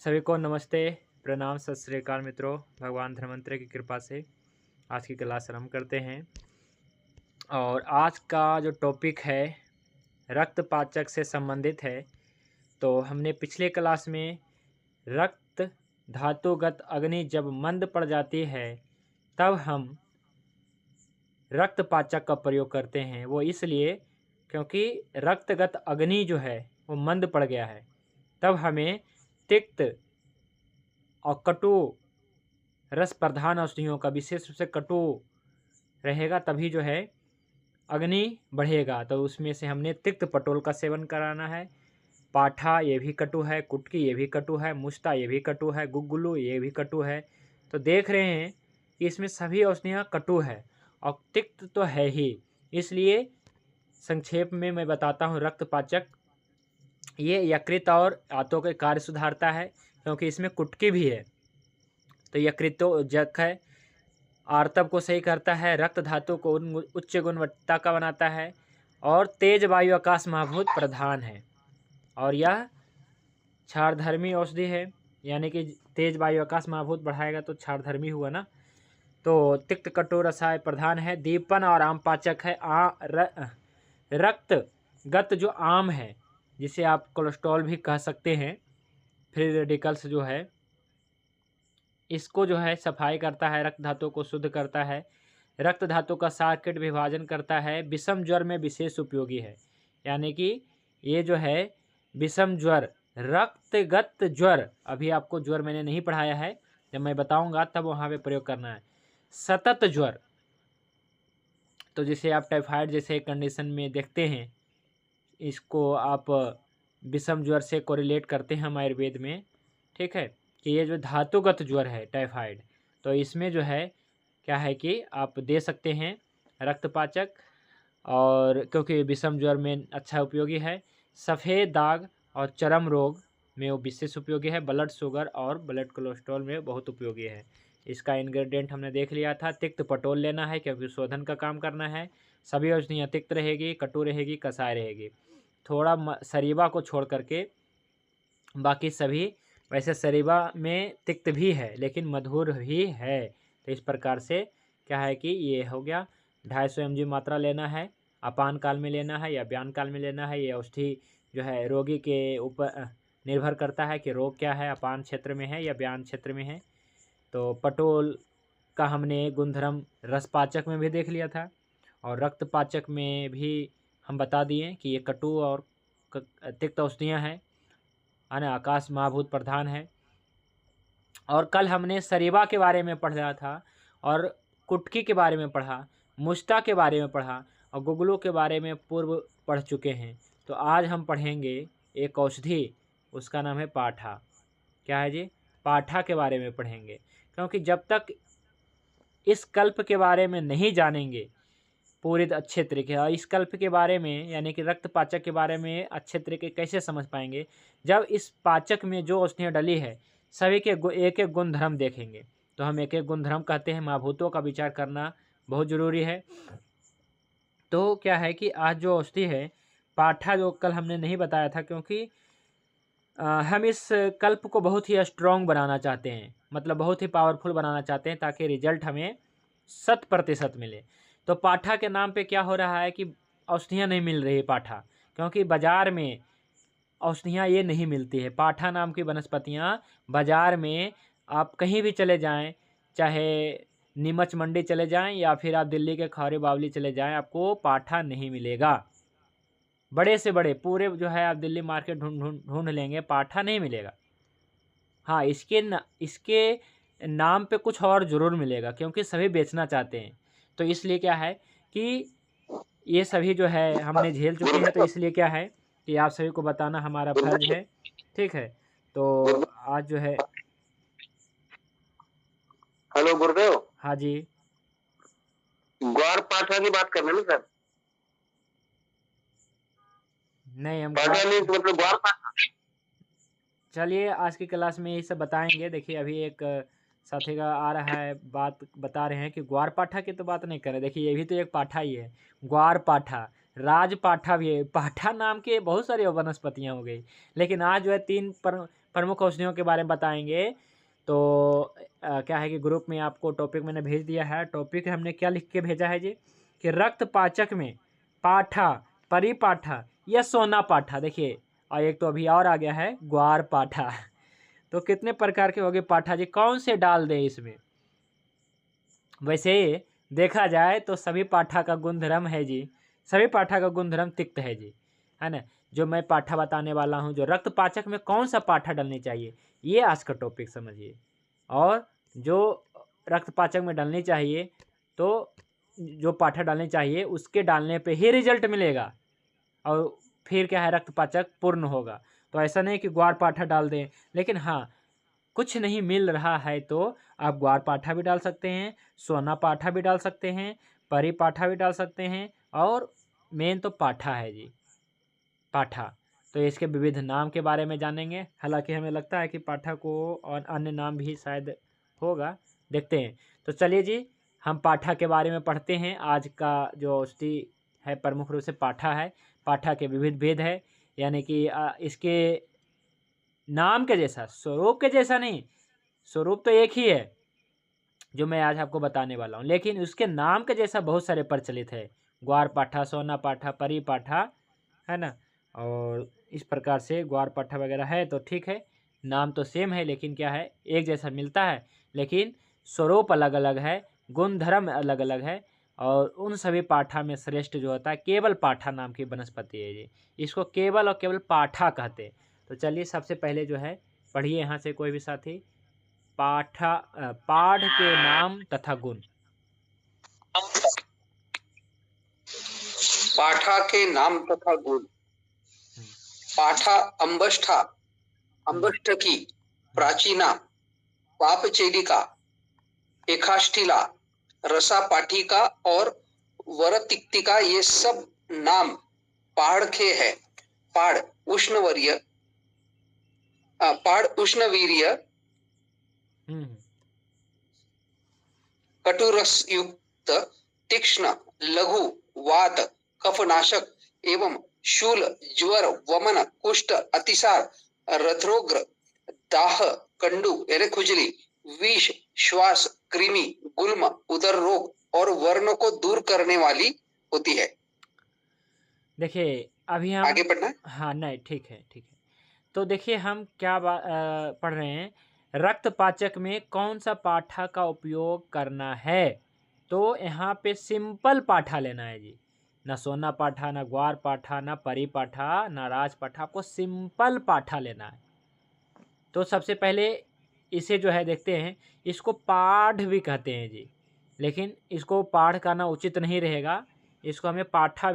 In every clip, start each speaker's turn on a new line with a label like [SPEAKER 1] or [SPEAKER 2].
[SPEAKER 1] सभी को नमस्ते, प्रणाम, सत श्री अकाल मित्रों। भगवान धन्वंतरि की कृपा से आज की क्लास आरंभ करते हैं। और आज का जो टॉपिक है रक्त पाचक से संबंधित है। तो हमने पिछले क्लास में रक्त धातुगत अग्नि जब मंद पड़ जाती है तब हम रक्त पाचक का प्रयोग करते हैं। वो इसलिए क्योंकि रक्तगत अग्नि जो है वो मंद पड़ गया है, तब हमें तिक्त और कटु रस प्रधान औषधियों का, विशेष रूप से कटु रहेगा तभी जो है अग्नि बढ़ेगा। तो उसमें से हमने तिक्त पटोल का सेवन कराना है। पाठा ये भी कटु है, कुटकी ये भी कटु है, मुष्टा ये भी कटु है, गुग्गुलू ये भी कटु है। तो देख रहे हैं कि इसमें सभी औषधियाँ कटु है और तिक्त तो है ही। इसलिए संक्षेप में मैं बताता हूँ। रक्त पाचक ये यकृत और आंतों के कार्य सुधारता है, क्योंकि इसमें कुटकी भी है। तो यकृतोजक है, आर्तव को सही करता है, रक्त धातु को उच्च गुणवत्ता का बनाता है और तेज वायु आकाश महाभूत प्रधान है। और यह क्षारधर्मी औषधि है, यानी कि तेज वायु आकाश महाभूत बढ़ाएगा तो क्षारधर्मी हुआ ना। तो तिक्त कटु रसाय प्रधान है। दीपन और आम पाचक है। रक्तगत जो आम है, जिसे आप कोलेस्ट्रॉल भी कह सकते हैं, फ्री रेडिकल्स जो है, इसको जो है सफाई करता है, रक्त धातु को शुद्ध करता है, रक्त धातु का सर्किट विभाजन करता है, विषम ज्वर में विशेष उपयोगी है। यानी कि ये जो है विषम ज्वर, रक्तगत ज्वर, अभी आपको ज्वर मैंने नहीं पढ़ाया है, जब मैं बताऊंगा तब वहाँ पे प्रयोग करना है। सतत ज्वर, तो जिसे आप टाइफाइड जैसे कंडीशन में देखते हैं, इसको आप विषम ज्वर से कोरिलेट करते हैं आयुर्वेद में, ठीक है, कि ये जो धातुगत ज्वर है टाइफाइड, तो इसमें जो है क्या है कि आप दे सकते हैं रक्तपाचक, और क्योंकि विषम ज्वर में अच्छा उपयोगी है। सफ़ेद दाग और चर्म रोग में वो विशेष उपयोगी है। ब्लड शुगर और ब्लड कोलेस्ट्रॉल में बहुत उपयोगी है। इसका इंग्रेडिएंट हमने देख लिया था। तिक्त पटोल लेना है, क्योंकि शोधन का काम करना है। सभी औषधियाँ तिक्त रहेगी, कटु रहेगी, कसाय रहेगी। थोड़ा शरीबा को छोड़ करके बाकी सभी, वैसे शरीबा में तिक्त भी है लेकिन मधुर भी है। तो इस प्रकार से क्या है कि ये हो गया। 250 mg मात्रा लेना है, अपान काल में लेना है या ब्यान काल में लेना है। ये औषधि जो है रोगी के ऊपर निर्भर करता है कि रोग क्या है, अपान क्षेत्र में है या ब्यान क्षेत्र में है। तो पटोल का हमने गुणधर्म रसपाचक में भी देख लिया था, और रक्तपाचक में भी हम बता दिए कि ये कटु और तिक्त औषधियाँ हैं, आकाश महाभूत प्रधान है। और कल हमने शरीबा के बारे में पढ़ा था, और कुटकी के बारे में पढ़ा, मुष्टा के बारे में पढ़ा, और गुगलू के बारे में पूर्व पढ़ चुके हैं। तो आज हम पढ़ेंगे एक औषधि, उसका नाम है पाठा। क्या है जी? पाठा के बारे में पढ़ेंगे, क्योंकि जब तक इस कल्प के बारे में नहीं जानेंगे पूरे अच्छे तरीके, और इस कल्प के बारे में यानी कि रक्त पाचक के बारे में अच्छे तरीके कैसे समझ पाएंगे, जब इस पाचक में जो औषधियाँ डली है सभी के एक एक गुणधर्म देखेंगे। तो हम एक एक गुणधर्म कहते हैं, महाभूतों का विचार करना बहुत जरूरी है। तो क्या है कि आज जो औषधि है पाठा, जो कल हमने नहीं बताया था, क्योंकि हम इस कल्प को बहुत ही स्ट्रॉन्ग बनाना चाहते हैं, मतलब बहुत ही पावरफुल बनाना चाहते हैं, ताकि रिजल्ट हमें 100% मिले। तो पाठा के नाम पे क्या हो रहा है कि औषधियाँ नहीं मिल रही पाठा, क्योंकि बाज़ार में औषधियाँ ये नहीं मिलती है। पाठा नाम की वनस्पतियाँ बाज़ार में आप कहीं भी चले जाएं, चाहे नीमच मंडी चले जाएं या फिर आप दिल्ली के खौरी बावली चले जाएं, आपको पाठा नहीं मिलेगा। बड़े से बड़े पूरे जो है आप दिल्ली मार्केट ढूंढ लेंगे, पाठा नहीं मिलेगा। हाँ, इसके नाम पे कुछ और ज़रूर मिलेगा, क्योंकि सभी बेचना चाहते हैं। तो इसलिए क्या है कि ये सभी जो है हमने झेल चुके हैं, तो इसलिए क्या है कि आप सभी को बताना हमारा फर्ज है, ठीक है। तो आज जो है,
[SPEAKER 2] हेलो गुरुदेव।
[SPEAKER 1] हाँ जी,
[SPEAKER 2] ग्वार पाठा की बात कर रहे हैं सर?
[SPEAKER 1] नहीं हम
[SPEAKER 2] पाठा मीन्स मतलब ग्वार पाठा।
[SPEAKER 1] चलिए आज की क्लास में ये सब बताएंगे। देखिए अभी एक साथी का आ रहा है, बात बता रहे हैं कि ग्वार पाठा की तो बात नहीं कर रहे। देखिए ये भी तो एक पाठा ही है, ग्वार पाठा, राज पाठा भी है। पाठा नाम के बहुत सारी वनस्पतियाँ हो गई, लेकिन आज जो है 3 प्रमुख औषधियों के बारे में बताएंगे। तो क्या है कि ग्रुप में आपको टॉपिक मैंने भेज दिया है। टॉपिक हमने क्या लिख के भेजा है जी कि रक्त पाचक में पाठा, परिपाठा या सोना पाठा। देखिए, और एक तो अभी और आ गया है ग्वार पाठा। तो कितने प्रकार के हो गए पाठा जी, कौन से डाल दें इसमें? वैसे देखा जाए तो सभी पाठा का गुणधर्म है जी, सभी पाठा का गुणधर्म तिक्त है जी, है ना। जो मैं पाठा बताने वाला हूँ, जो रक्त पाचक में कौन सा पाठा डालनी चाहिए, ये आज का टॉपिक समझिए। और जो रक्त पाचक में डालनी चाहिए, तो जो पाठा डालनी चाहिए उसके डालने पे ही रिजल्ट मिलेगा, और फिर क्या है, रक्त पाचक पूर्ण होगा। तो ऐसा नहीं कि ग्वार पाठा डाल दें। लेकिन हाँ, कुछ नहीं मिल रहा है तो आप ग्वार पाठा भी डाल सकते हैं, सोना पाठा भी डाल सकते हैं, परी पाठा भी डाल सकते हैं, और मेन तो पाठा है जी, पाठा। तो इसके विविध नाम के बारे में जानेंगे। हालांकि हमें लगता है कि पाठा को और अन्य नाम भी शायद होगा, देखते हैं। तो चलिए जी, हम पाठा के बारे में पढ़ते हैं। आज का जो औषधि है प्रमुख रूप से पाठा है। पाठा के विविध भेद है, यानी कि इसके नाम के जैसा, स्वरूप के जैसा नहीं, स्वरूप तो एक ही है जो मैं आज आपको बताने वाला हूँ, लेकिन उसके नाम के जैसा बहुत सारे प्रचलित है। ग्वार पाठा, सोना पाठा, परी पाठा, है ना। और इस प्रकार से ग्वार पाठा वगैरह है तो ठीक है, नाम तो सेम है, लेकिन क्या है, एक जैसा मिलता है, लेकिन स्वरूप अलग अलग है, गुणधर्म अलग अलग है। और उन सभी पाठा में श्रेष्ठ जो होता है केवल पाठा नाम की वनस्पति है जी, इसको केवल और केवल पाठा कहते हैं। तो चलिए, सबसे पहले जो है पढ़िए यहाँ से कोई भी साथी, पाठा पाढ़ के नाम तथा गुण।
[SPEAKER 2] पाठा के नाम तथा गुण। पाठा अंबष्ठा, अंबष्ठकी, प्राचीना, पापचेलिका, एकाष्ठिला, रसा पाठिका और वरतिक्तिका, ये सब नाम पहाड़ के है। पाढ़ उष्णवर्य, पाढ़ उष्णवीर्य, कटुरस युक्त, तीक्ष्ण, लघु, वात, कफनाशक एवं शूल, ज्वर, वमन, कुष्ठ, अतिसार, रथरोग, दाह, कंडू यानी खुजली, विष, श्वास, कृमि, गुल्म, उदर रोग और वर्ण को दूर करने वाली होती है।
[SPEAKER 1] देखिए, अभी हम
[SPEAKER 2] आगे पढ़ना है?
[SPEAKER 1] हाँ, नहीं, ठीक है, ठीक है। तो देखिए, हम क्या पढ़ रहे हैं, रक्त पाचक में कौन सा पाठा का उपयोग करना है। तो यहाँ पे सिंपल पाठा लेना है जी, ना सोना पाठा, ना ग्वार पाठा, ना परी पाठा, ना राज पाठा, आपको सिंपल पाठा लेना है। तो सबसे पहले इसे जो है देखते हैं, इसको पाढ़ भी कहते हैं जी, लेकिन इसको पाढ़ कहना उचित नहीं रहेगा, इसको हमें पाठा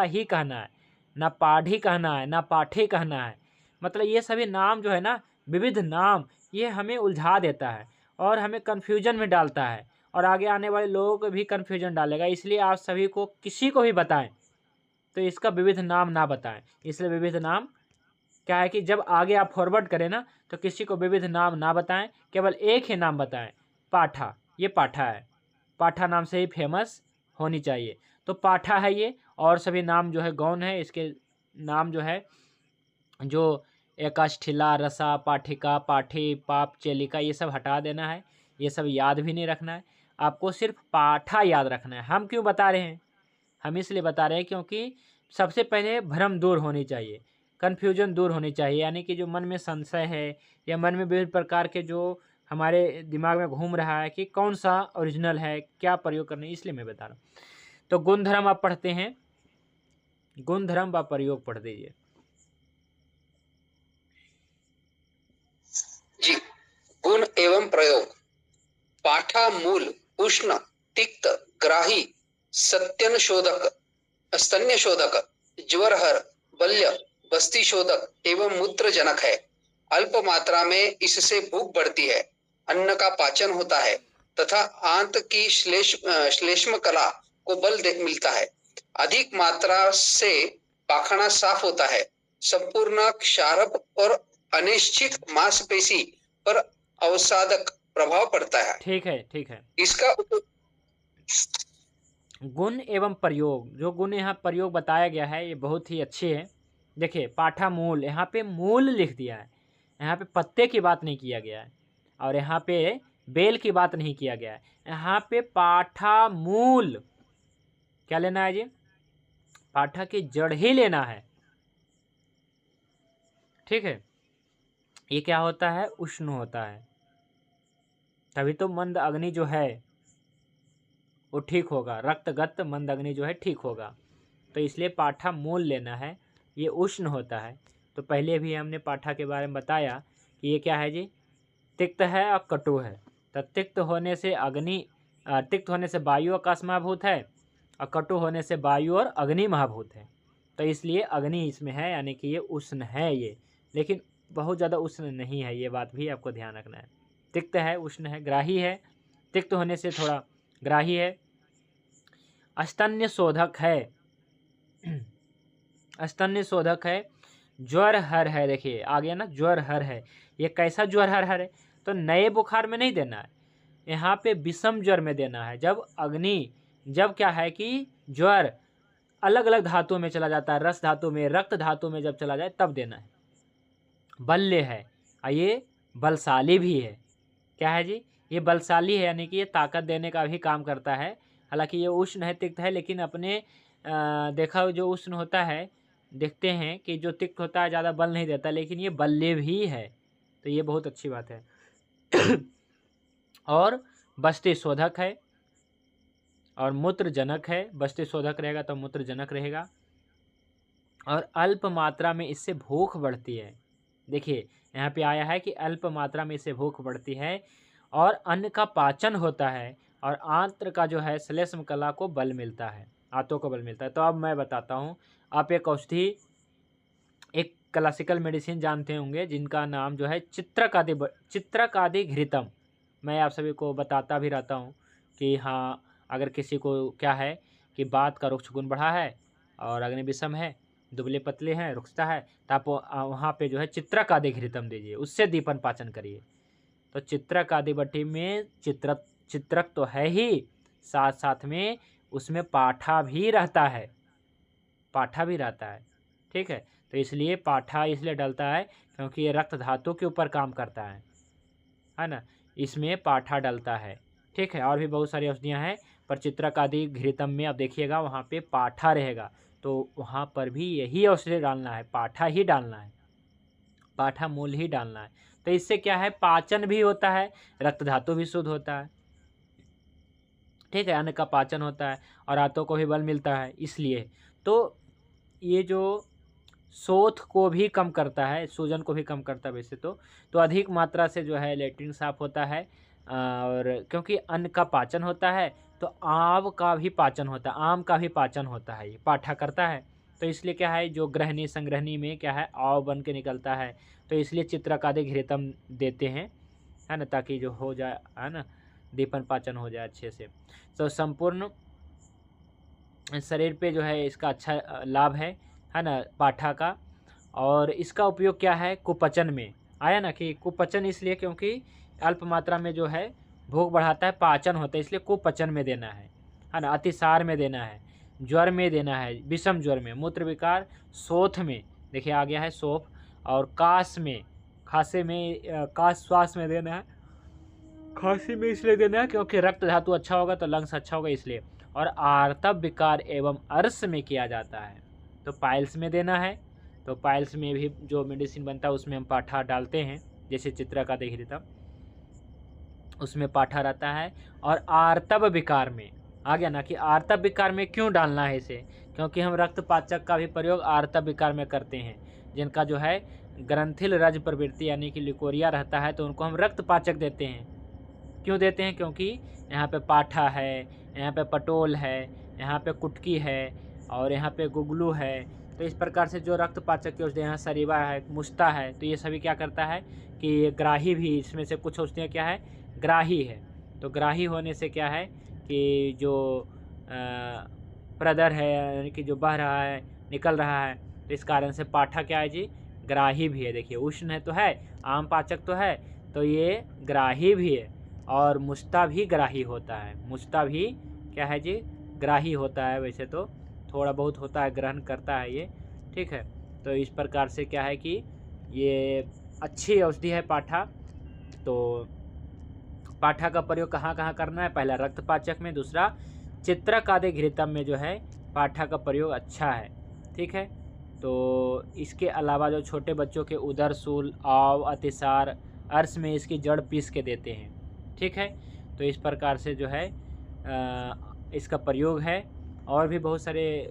[SPEAKER 1] ही कहना है, ना पाढ़ी कहना है, ना पाठी कहना है। मतलब ये सभी नाम जो है ना, विविध नाम, ये हमें उलझा देता है और हमें कन्फ्यूजन में डालता है, और आगे आने वाले लोगों को भी कन्फ्यूजन डालेगा। इसलिए आप सभी को, किसी को भी बताएं तो इसका विविध नाम ना बताएं। इसलिए विविध नाम क्या है कि जब आगे आप फॉरवर्ड करें ना, तो किसी को विविध नाम ना बताएं, केवल एक ही नाम बताएं, पाठा। ये पाठा है, पाठा नाम से ही फेमस होनी चाहिए। तो पाठा है ये, और सभी नाम जो है गौण है। इसके नाम जो है, जो एकाष्ठिला, रसा, पाठिका, पाठी, पाप, चेलिका, ये सब हटा देना है, ये सब याद भी नहीं रखना है। आपको सिर्फ पाठा याद रखना है। हम क्यों बता रहे हैं? हम इसलिए बता रहे हैं क्योंकि सबसे पहले भ्रम दूर होनी चाहिए, कन्फ्यूजन दूर होनी चाहिए, यानी कि जो मन में संशय है या मन में विभिन्न प्रकार के जो हमारे दिमाग में घूम रहा है कि कौन सा ओरिजिनल है, क्या प्रयोग करना है, इसलिए मैं बता रहा हूँ। तो गुणधर्म आप पढ़ते हैं, गुणधर्म व प्रयोग पढ़ दीजिए
[SPEAKER 2] जी। गुण एवं प्रयोग। पाठा मूल उष्ण, तिक्त, ग्राही, सत्यन शोधक, स्तन्य शोधक, ज्वरहर, बल्य, बस्ती शोधक एवं मूत्र जनक है। अल्प मात्रा में इससे भूख बढ़ती है, अन्न का पाचन होता है तथा आंत की श्लेष्म कला को बल मिलता है। अधिक मात्रा से पाखना साफ होता है। संपूर्ण क्षारक और अनिश्चित मांसपेशी पर अवसादक प्रभाव पड़ता है।
[SPEAKER 1] ठीक है, ठीक है।
[SPEAKER 2] इसका
[SPEAKER 1] गुण एवं प्रयोग, जो गुण यहाँ प्रयोग बताया गया है ये बहुत ही अच्छे हैं। देखिए, पाठा मूल, यहाँ पे मूल लिख दिया है, यहाँ पे पत्ते की बात नहीं किया गया है और यहाँ पे बेल की बात नहीं किया गया है। यहाँ पे पाठा मूल क्या लेना है जी, पाठा की जड़ ही लेना है। ठीक है, ये क्या होता है, उष्ण होता है, तभी तो मंद अग्नि जो है वो ठीक होगा, रक्तगत मंद अग्नि जो है ठीक होगा। तो इसलिए पाठा मूल लेना है, ये उष्ण होता है। तो पहले भी हमने पाठा के बारे में बताया कि ये क्या है जी, तिक्त है और कटु है। तो तिक्त होने से अग्नि, तिक्त होने से वायु आकाश महाभूत है और कटु होने से वायु और अग्नि महाभूत है। तो इसलिए अग्नि इसमें है, यानी कि ये उष्ण है ये, लेकिन बहुत ज़्यादा उष्ण नहीं है, ये बात भी आपको ध्यान रखना है। तिक्त है, उष्ण है, ग्राही है, तिक्त होने से थोड़ा ग्राही है। स्तन्य शोधक है, स्तन्य शोधक है। ज्वर हर है, देखिए आ गया ना, ज्वर हर है। ये कैसा ज्वर हर है, तो नए बुखार में नहीं देना है, यहाँ पे विषम ज्वर में देना है। जब अग्नि, जब क्या है कि ज्वर अलग अलग धातुओं में चला जाता है, रस धातु में, रक्त धातु में जब चला जाए तब देना है। बल्य है, ये बलशाली भी है। क्या है जी, ये बलशाली है, यानी कि ये ताकत देने का भी काम करता है। हालांकि ये उष्ण है, तिक्त है, लेकिन अपने देखा जो उष्ण होता है, देखते हैं कि जो तिक्त होता है ज़्यादा बल नहीं देता, लेकिन ये बल्य भी है, तो ये बहुत अच्छी बात है। और बस्ति शोधक है और मूत्रजनक है। बस्ति शोधक रहेगा तो मूत्रजनक रहेगा। और अल्प मात्रा में इससे भूख बढ़ती है। देखिए यहाँ पे आया है कि अल्प मात्रा में इससे भूख बढ़ती है और अन्न का पाचन होता है और आंत्र का जो है श्लेष्म कला को बल मिलता है, आंतों को बल मिलता है। तो अब मैं बताता हूँ, आप एक औषधि, एक क्लासिकल मेडिसिन जानते होंगे जिनका नाम जो है चित्रकादि घृतम। मैं आप सभी को बताता भी रहता हूँ कि हाँ, अगर किसी को क्या है कि बात का रुक्ष गुण बढ़ा है और अग्नि विषम है, दुबले पतले हैं, रुक्षता है, तो आप वहाँ पे जो है चित्रकादि घृतम दीजिए, उससे दीपन पाचन करिए। तो चित्रकादि बट्टी में चित्रक तो है ही, साथ साथ में उसमें पाठा भी रहता है, पाठा भी रहता है। ठीक है, तो इसलिए पाठा इसलिए डलता है क्योंकि ये रक्त धातु के ऊपर काम करता है ना, इसमें पाठा डलता है। ठीक है, और भी बहुत सारी औषधियाँ हैं, पर चित्रकादि घृतम में अब देखिएगा वहाँ पे पाठा रहेगा, तो वहाँ पर भी यही औषधि डालना है, पाठा ही डालना है, पाठा मूल ही डालना है। तो इससे क्या है, पाचन भी होता है, रक्त धातु भी शुद्ध होता है। ठीक है, अन्न का पाचन होता है और आंतों को भी बल मिलता है। इसलिए तो ये जो शोथ को भी कम करता है, सूजन को भी कम करता है वैसे तो अधिक मात्रा से जो है लेट्रिन साफ होता है। और क्योंकि अन्न का पाचन होता है तो आम का भी पाचन होता है, आम का भी पाचन होता है, ये पाठा करता है। तो इसलिए क्या है, जो ग्रहणी संग्रहणी में क्या है आव बन के निकलता है, तो इसलिए चित्रकादि घृतम देते हैं, है ना, ताकि जो हो जाए, है ना, दीपन पाचन हो जाए अच्छे से। तो संपूर्ण शरीर पे जो है इसका अच्छा लाभ है ना, पाठा का। और इसका उपयोग क्या है, कुपचन में आया ना, कि कुपचन इसलिए क्योंकि अल्प मात्रा में जो है भूख बढ़ाता है, पाचन होता है, इसलिए कुपचन में देना है ना, अतिसार में देना है, ज्वर में देना है, विषम ज्वर में, मूत्र विकार, शोथ में, देखिए आ गया है शोफ, और काश में, खांसे में, काश श्वास में देना है, खांसी में इसलिए देना है क्योंकि रक्त धातु अच्छा होगा तो लंग्स अच्छा होगा इसलिए। और आर्तव विकार एवं अर्श में किया जाता है, तो पाइल्स में देना है। तो पाइल्स में भी जो मेडिसिन बनता है उसमें हम पाठा डालते हैं, जैसे चित्रकादि घृतम, उसमें पाठा रहता है। और आर्तव विकार में आ गया ना, कि आर्तव विकार में क्यों डालना है इसे, क्योंकि हम रक्तपाचक का भी प्रयोग आर्तव विकार में करते हैं। जिनका जो है ग्रंथिल रज प्रवृत्ति यानी कि लिकोरिया रहता है, तो उनको हम रक्तपाचक देते हैं। क्यों देते हैं, क्योंकि यहाँ पे पाठा है, यहाँ पे पटोल है, यहाँ पे कुटकी है और यहाँ पे गुगलू है। तो इस प्रकार से जो रक्तपाचक की औषधि, यहाँ सरीवा है, मुस्ता है, तो ये सभी क्या करता है कि ग्राही भी, इसमें से कुछ औषधियाँ क्या है ग्राही है। तो ग्राही होने से क्या है कि जो प्रदर है, यानी कि जो बह रहा है, निकल रहा है, तो इस कारण से पाठा क्या है जी, ग्राही भी है। देखिए उष्ण है तो है, आम पाचक तो है, तो ये ग्राही भी है। और मुस्ता भी ग्राही होता है, मुस्ता भी क्या है जी, ग्राही होता है। वैसे तो थोड़ा बहुत होता है, ग्रहण करता है ये। ठीक है, तो इस प्रकार से क्या है कि ये अच्छी औषधि है पाठा। तो पाठा का प्रयोग कहाँ कहाँ करना है? पहला रक्तपाचक में, दूसरा चित्रकादि घृतम में जो है पाठा का प्रयोग अच्छा है। ठीक है। तो इसके अलावा जो छोटे बच्चों के उदर शूल, आव, अतिसार, अर्श में इसकी जड़ पीस के देते हैं। ठीक है। तो इस प्रकार से जो है इसका प्रयोग है। और भी बहुत सारे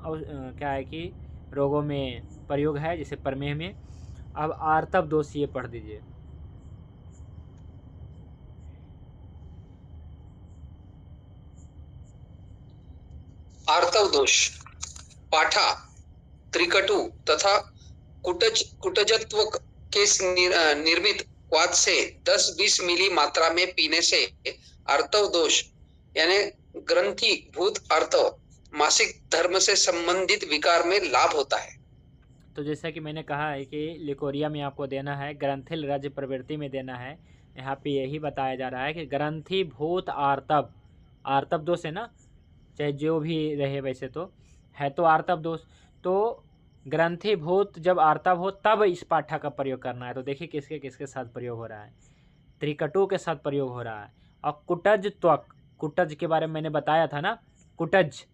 [SPEAKER 1] क्या है कि रोगों में प्रयोग है, जैसे प्रमेह में। अब आर्तव दोष ये पढ़ दीजिए।
[SPEAKER 2] आर्तव दोष पाठा त्रिकटु तथा कुटजत्व के निर्मित क्वाथ से 10-20 मिली मात्रा में पीने से आर्तव दोष यानी ग्रंथि भूत आर्तव मासिक धर्म से संबंधित विकार में लाभ होता है।
[SPEAKER 1] तो जैसा कि मैंने कहा है कि लिकोरिया में आपको देना है, ग्रंथिल रज प्रवृत्ति में देना है। यहाँ पे यही बताया जा रहा है कि ग्रंथि भूत आर्तव, आर्तव दोष है ना, चाहे जो भी रहे, वैसे तो है तो आर्तव दोष। तो ग्रंथि भूत जब आर्तव हो तब इस पाठा का प्रयोग करना है। तो देखिए किसके किसके साथ प्रयोग हो रहा है। त्रिकटु के साथ प्रयोग हो रहा है। और कुटज त्वक, कुटज के बारे में मैंने बताया था ना, कुटज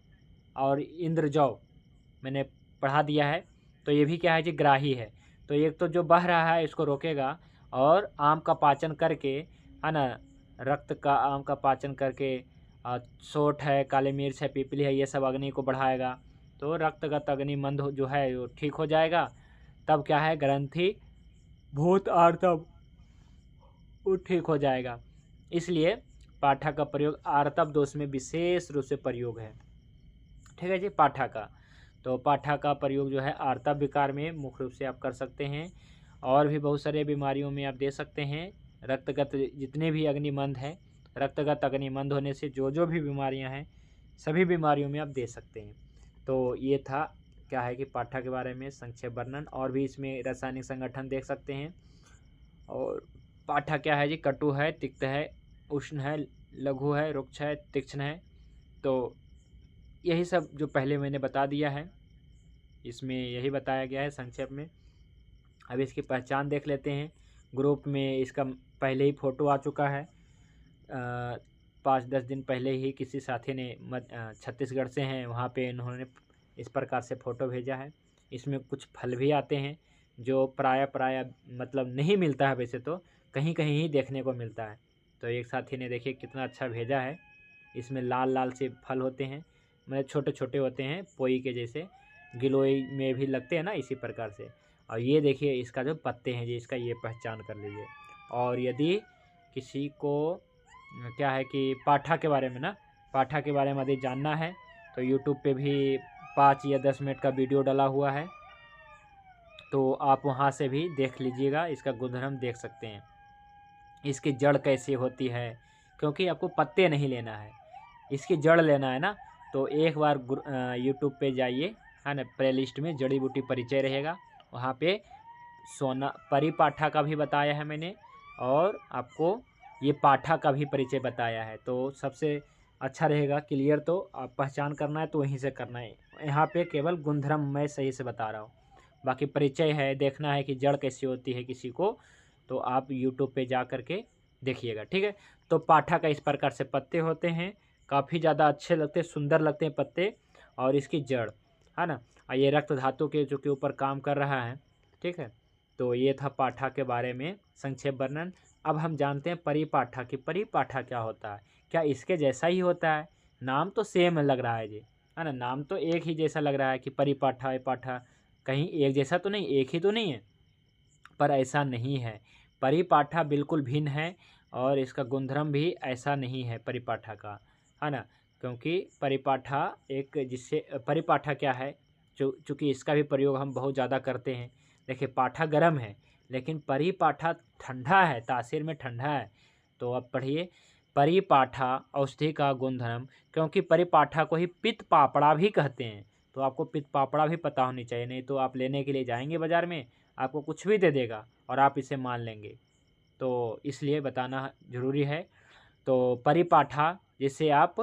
[SPEAKER 1] और इंद्रजौ मैंने पढ़ा दिया है। तो ये भी क्या है जी, ग्राही है। तो एक तो जो बह रहा है इसको रोकेगा, और आम का पाचन करके, है ना, रक्त का आम का पाचन करके, सोठ है, काली मिर्च है, पीपली है, ये सब अग्नि को बढ़ाएगा। तो रक्तगत अग्नि मंद जो है वो ठीक हो जाएगा। तब क्या है, ग्रंथि भूत आर्तव वो ठीक हो जाएगा। इसलिए पाठा का प्रयोग आर्तव दोष में विशेष रूप से प्रयोग है। ठीक है जी। पाठा का, तो पाठा का प्रयोग जो है आर्तव विकार में मुख्य रूप से आप कर सकते हैं। और भी बहुत सारे बीमारियों में आप दे सकते हैं। रक्तगत जितने भी अग्निमंद हैं, रक्तगत अग्निमंद होने से जो भी बीमारियां हैं, सभी बीमारियों में आप दे सकते हैं। तो ये था क्या है कि पाठा के बारे में संक्षेप वर्णन। और भी इसमें रासायनिक संगठन देख सकते हैं। और पाठा क्या है जी, कटु है, तिक्त है, उष्ण है, लघु है, रुक्ष है, तीक्ष्ण है। तो यही सब जो पहले मैंने बता दिया है, इसमें यही बताया गया है संक्षेप में। अब इसकी पहचान देख लेते हैं। ग्रुप में इसका पहले ही फ़ोटो आ चुका है। 5-10 दिन पहले ही किसी साथी ने छत्तीसगढ़ से हैं, वहाँ पे इन्होंने इस प्रकार से फ़ोटो भेजा है। इसमें कुछ फल भी आते हैं जो प्राय मतलब नहीं मिलता है, वैसे तो कहीं कहीं ही देखने को मिलता है। तो एक साथी ने देखिए कितना अच्छा भेजा है। इसमें लाल लाल से फल होते हैं, मतलब छोटे छोटे होते हैं, पोई के जैसे, गिलोई में भी लगते हैं ना, इसी प्रकार से। और ये देखिए इसका जो पत्ते हैं जी, इसका ये पहचान कर लीजिए। और यदि किसी को क्या है कि पाठा के बारे में ना, पाठा के बारे में यदि जानना है तो यूट्यूब पे भी 5 या 10 मिनट का वीडियो डाला हुआ है, तो आप वहाँ से भी देख लीजिएगा। इसका गुणधर्म देख सकते हैं, इसकी जड़ कैसे होती है। क्योंकि आपको पत्ते नहीं लेना है, इसकी जड़ लेना है ना। तो एक बार यूट्यूब पे जाइए, है ना, प्ले लिस्ट में जड़ी बूटी परिचय रहेगा, वहाँ पे सोना परिपाठा का भी बताया है मैंने, और आपको ये पाठा का भी परिचय बताया है। तो सबसे अच्छा रहेगा, क्लियर तो आप पहचान करना है तो वहीं से करना है। यहाँ पे केवल गुणधर्म मैं सही से बता रहा हूँ, बाकी परिचय है, देखना है कि जड़ कैसी होती है किसी को, तो आप यूट्यूब पे जा कर के देखिएगा। ठीक है। तो पाठा का इस प्रकार से पत्ते होते हैं, काफ़ी ज़्यादा अच्छे लगते हैं, सुंदर लगते हैं पत्ते। और इसकी जड़, है ना, और ये रक्त धातु के जो के ऊपर काम कर रहा है। ठीक है। तो ये था पाठा के बारे में संक्षेप वर्णन। अब हम जानते हैं परिपाठा की। परिपाठा क्या होता है? क्या इसके जैसा ही होता है? नाम तो सेम लग रहा है जी, है ना, नाम तो एक ही जैसा लग रहा है कि परिपाठा पाठा, कहीं एक जैसा तो नहीं, एक ही तो नहीं है। पर ऐसा नहीं है, परिपाठा बिल्कुल भिन्न है। और इसका गुणधर्म भी ऐसा नहीं है परिपाठा का, है ना। क्योंकि परिपाठा एक, जिससे परिपाठा क्या है, चूँकि इसका भी प्रयोग हम बहुत ज़्यादा करते हैं। देखिए पाठा गर्म है, लेकिन परिपाठा ठंडा है, तासीर में ठंडा है। तो अब पढ़िए, परिपाठा औषधि का गुणधर्म, क्योंकि परिपाठा को ही पित्त पापड़ा भी कहते हैं। तो आपको पित्त पापड़ा भी पता होनी चाहिए, नहीं तो आप लेने के लिए जाएंगे बाज़ार में, आपको कुछ भी दे देगा और आप इसे मान लेंगे। तो इसलिए बताना ज़रूरी है। तो परिपाठा जिसे आप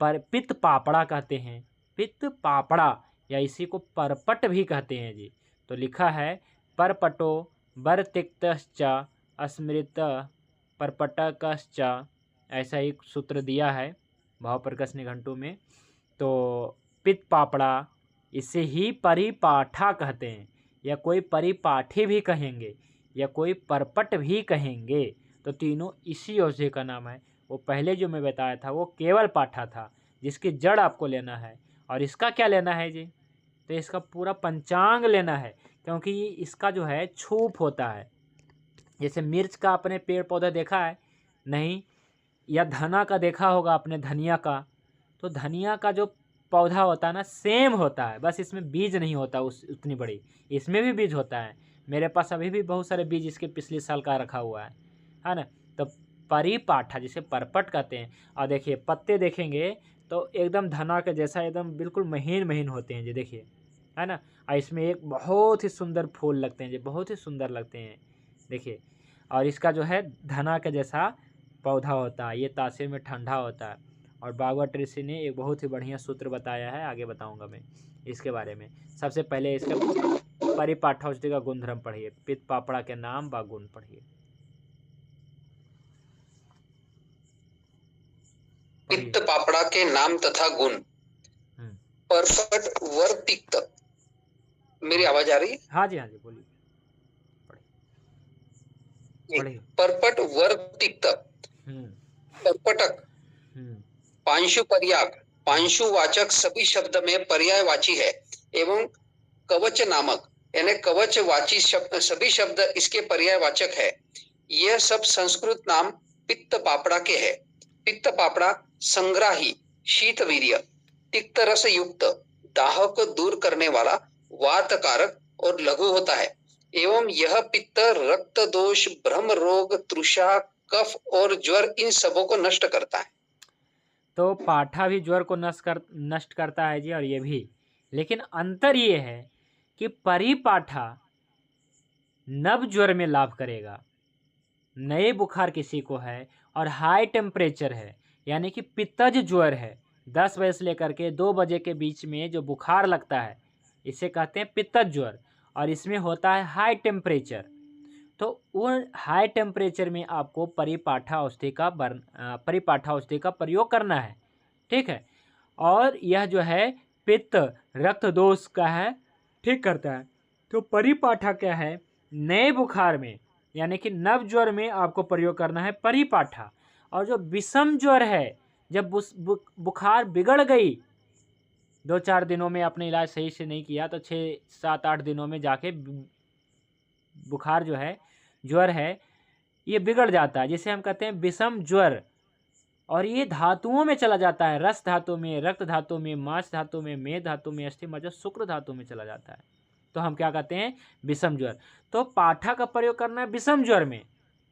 [SPEAKER 1] पित्त पापड़ा कहते हैं, पित्त पापड़ा, या इसी को परपट भी कहते हैं जी। तो लिखा है परपटो बरतिक्तश्च अस्मृत परपटकश्च, ऐसा एक सूत्र दिया है भाव प्रकाश निघंटु में। तो पित्त पापड़ा, इसे ही परिपाठा कहते हैं, या कोई परिपाठी भी कहेंगे, या कोई परपट भी कहेंगे। तो तीनों इसी औषधि का नाम है। वो पहले जो मैं बताया था वो केवल पाठा था, जिसकी जड़ आपको लेना है। और इसका क्या लेना है जी? तो इसका पूरा पंचांग लेना है, क्योंकि इसका जो है छूप होता है। जैसे मिर्च का आपने पेड़ पौधा देखा है नहीं, या धना का देखा होगा आपने, धनिया का। तो धनिया का जो पौधा होता है ना, सेम होता है, बस इसमें बीज नहीं होता उतनी बड़ी। इसमें भी बीज होता है, मेरे पास अभी भी बहुत सारे बीज इसके पिछले साल का रखा हुआ है ना। तो परिपाठा जिसे परपट कहते हैं। और देखिए पत्ते देखेंगे तो एकदम धना के जैसा एकदम बिल्कुल महीन महीन होते हैं जी, देखिए, है ना। और इसमें एक बहुत ही सुंदर फूल लगते हैं जी, बहुत ही सुंदर लगते हैं, देखिए। और इसका जो है धना के जैसा पौधा होता है, ये तासीर में ठंडा होता है। और भागवत ऋषि ने एक बहुत ही बढ़िया सूत्र बताया है, आगे बताऊंगा मैं इसके बारे में। सबसे पहले इसका परिपाठा औषधि का गुणधर्म पढ़िए, पित्त पापड़ा के नाम व गुण पढ़िए।
[SPEAKER 2] पित्त पापड़ा के नाम तथा गुण। परपट वर्तिक्त, मेरी आवाज आ रही है?
[SPEAKER 1] हाँ जी, हाँ जी, बोलिए, पढ़िए।
[SPEAKER 2] परपट वर्तिक्त, परपटक, पांशु पर्याय, पांशुवाचक सभी शब्द में पर्यायवाची है, एवं कवच नामक यानी कवचवाची शब्द, सभी शब्द इसके पर्यायवाचक है। यह सब संस्कृत नाम पित्त पापड़ा के है। पित्त पापड़ा संग्राही, शीतवीर्य, तिक्त रस युक्त, दाह को दूर करने वाला, वातकारक और लघु होता है। एवं यह पित्त रक्त दोष, भ्रम रोग, तृषा, कफ और ज्वर, इन सबों को नष्ट करता है।
[SPEAKER 1] तो पाठा भी ज्वर को नष्ट करता है जी, और ये भी। लेकिन अंतर ये है कि परिपाठा नव ज्वर में लाभ करेगा, नए बुखार किसी को है और हाई टेम्परेचर है, यानी कि पित्तज ज्वर है, 10 बजे से लेकर के 2 बजे के बीच में जो बुखार लगता है, इसे कहते हैं पित्तज ज्वर। और इसमें होता है हाई टेम्परेचर। तो वो हाई टेम्परेचर में आपको परिपाठा औषधि का प्रयोग करना है, ठीक है। और यह जो है पित्त रक्त दोष का है, ठीक करता है। तो परिपाठा क्या है, नए बुखार में यानी कि नव ज्वर में आपको प्रयोग करना है परिपाठा। और जो विषम ज्वर है, जब बुखार बिगड़ गई, 2-4 दिनों में आपने इलाज सही से नहीं किया, तो 6-7-8 दिनों में जाके बुखार जो है, ज्वर है, ये बिगड़ जाता है, जिसे हम कहते हैं विषम ज्वर। और ये धातुओं में चला जाता है, रस धातु में, रक्त धातु में, मांस धातु में, मेद धातु में, अस्थि मज्जा शुक्र धातु में चला जाता है। तो हम क्या कहते हैं, विषम ज्वर। तो पाठा का प्रयोग करना है विषम ज्वर में,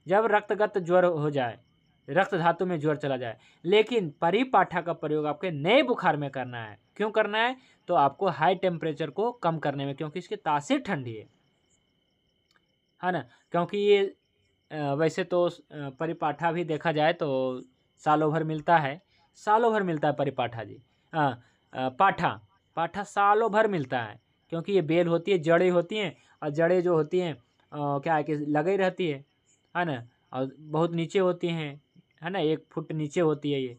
[SPEAKER 1] जब रक्तगत ज्वर हो जाए, रक्त धातु में ज्वर चला जाए। लेकिन परिपाठा का प्रयोग आपके नए बुखार में करना है। क्यों करना है? तो आपको हाई टेम्परेचर को कम करने में, क्योंकि इसकी तासीर ठंडी है ना। क्योंकि ये वैसे तो परिपाठा भी देखा जाए तो सालों भर मिलता है, सालों भर मिलता है परिपाठा जी। पाठा सालों भर मिलता है, क्योंकि ये बेल होती है, जड़ें होती हैं, और जड़ें जो होती हैं क्या है कि लगी रहती है ना, और बहुत नीचे होती हैं, है ना, 1 फुट नीचे होती है ये।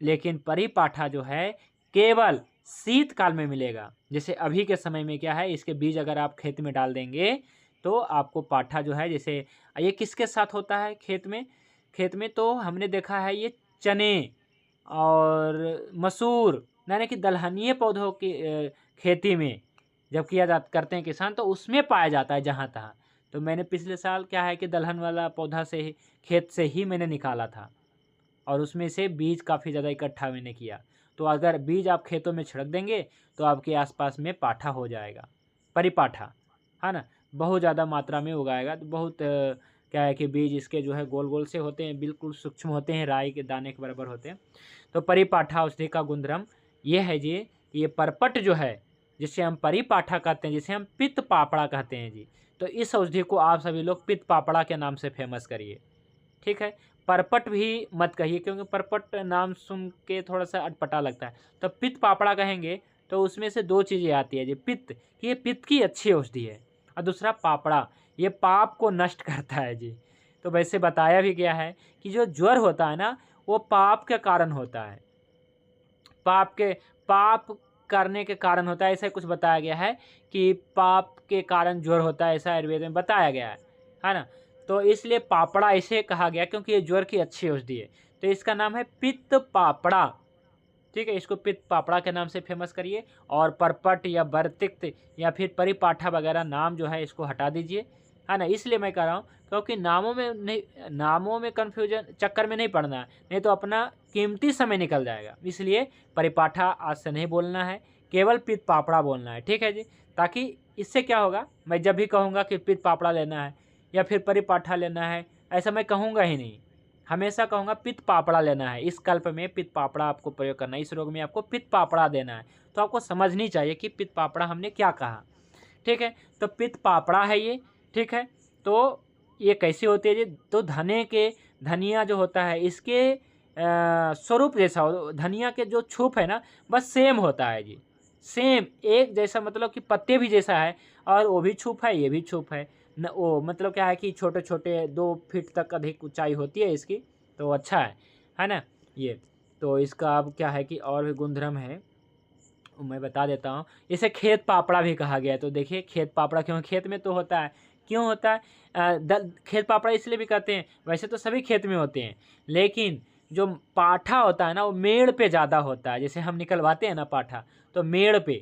[SPEAKER 1] लेकिन परिपाठा जो है केवल शीतकाल में मिलेगा। जैसे अभी के समय में क्या है, इसके बीज अगर आप खेत में डाल देंगे तो आपको पाठा जो है, जैसे ये किसके साथ होता है खेत में तो हमने देखा है ये चने और मसूर, यानी कि दलहनीय पौधों की खेती में जब करते हैं किसान, तो उसमें पाया जाता है जहाँ तहाँ। तो मैंने पिछले साल क्या है कि दलहन वाला पौधा से ही, खेत से ही मैंने निकाला था, और उसमें से बीज काफ़ी ज़्यादा इकट्ठा मैंने किया। तो अगर बीज आप खेतों में छिड़क देंगे तो आपके आसपास में पाठा हो जाएगा, परिपाठा, है ना, बहुत ज़्यादा मात्रा में उगाएगा। तो बहुत क्या है कि बीज इसके जो है गोल गोल से होते हैं, बिल्कुल सूक्ष्म होते हैं, राई के दाने के बराबर होते हैं। तो परिपाठा औषधि का गुणधर्म ये है जी, ये परपट जो है, जिसे हम परिपाठा कहते हैं, जिसे हम पित्त पापड़ा कहते हैं जी। तो इस औषधि को आप सभी लोग पित्त पापड़ा के नाम से फेमस करिए, ठीक है। परपट भी मत कहिए, क्योंकि परपट नाम सुन के थोड़ा सा अटपटा लगता है। तो पित्त पापड़ा कहेंगे तो उसमें से 2 चीज़ें आती है जी। पित्त, ये पित्त की अच्छी औषधि है, और दूसरा पापड़ा, ये पाप को नष्ट करता है जी। तो वैसे बताया भी गया है कि जो ज्वर होता है ना वो पाप के कारण होता है, पाप करने के कारण होता है, ऐसा कुछ बताया गया है कि पाप के कारण ज्वर होता है, ऐसा आयुर्वेद में बताया गया है ना। तो इसलिए पापड़ा इसे कहा गया क्योंकि ये ज्वर की अच्छी औषधि है। तो इसका नाम है पित्त पापड़ा, ठीक है। इसको पित्त पापड़ा के नाम से फेमस करिए, और परपट या बरतिक्त या फिर परिपाठा वगैरह नाम जो है इसको हटा दीजिए, है ना। इसलिए मैं कह रहा हूँ क्योंकि नामों में कन्फ्यूजन चक्कर में नहीं पड़ना है, नहीं तो अपना कीमती समय निकल जाएगा। इसलिए परिपाठा आज से नहीं बोलना है, केवल पित्त पापड़ा बोलना है, ठीक है जी। ताकि इससे क्या होगा, मैं जब भी कहूँगा कि पित्त पापड़ा लेना है या फिर परिपाठा लेना है, ऐसा मैं कहूँगा ही नहीं, हमेशा कहूँगा पित्त पापड़ा लेना है। इस कल्प में पित्त पापड़ा आपको प्रयोग करना है, इस रोग में आपको पित्त पापड़ा देना है। तो आपको समझनी चाहिए कि पित्त पापड़ा हमने क्या कहा, ठीक है। तो पित्त पापड़ा है ये, ठीक है। तो ये कैसे होती है जी, तो धनिया जो होता है इसके स्वरूप जैसा हो, धनिया के जो छुप है ना बस सेम होता है जी, सेम एक जैसा, मतलब कि पत्ते भी जैसा है, और वो भी छुप है ये भी छुप है न। वो मतलब क्या है कि छोटे छोटे 2 फीट तक अधिक ऊंचाई होती है इसकी, तो अच्छा है ना ये। तो इसका अब क्या है कि और भी गुणधर्म है, वो मैं बता देता हूँ। इसे खेत पापड़ा भी कहा गया है। तो देखिए खेत पापड़ा क्यों, खेत में तो होता है, क्यों होता है खेत पापड़ा इसलिए भी कहते हैं, वैसे तो सभी खेत में होते हैं, लेकिन जो पाठा होता है ना वो मेड़ पे ज़्यादा होता है। जैसे हम निकलवाते हैं ना पाठा, तो मेड़ पे,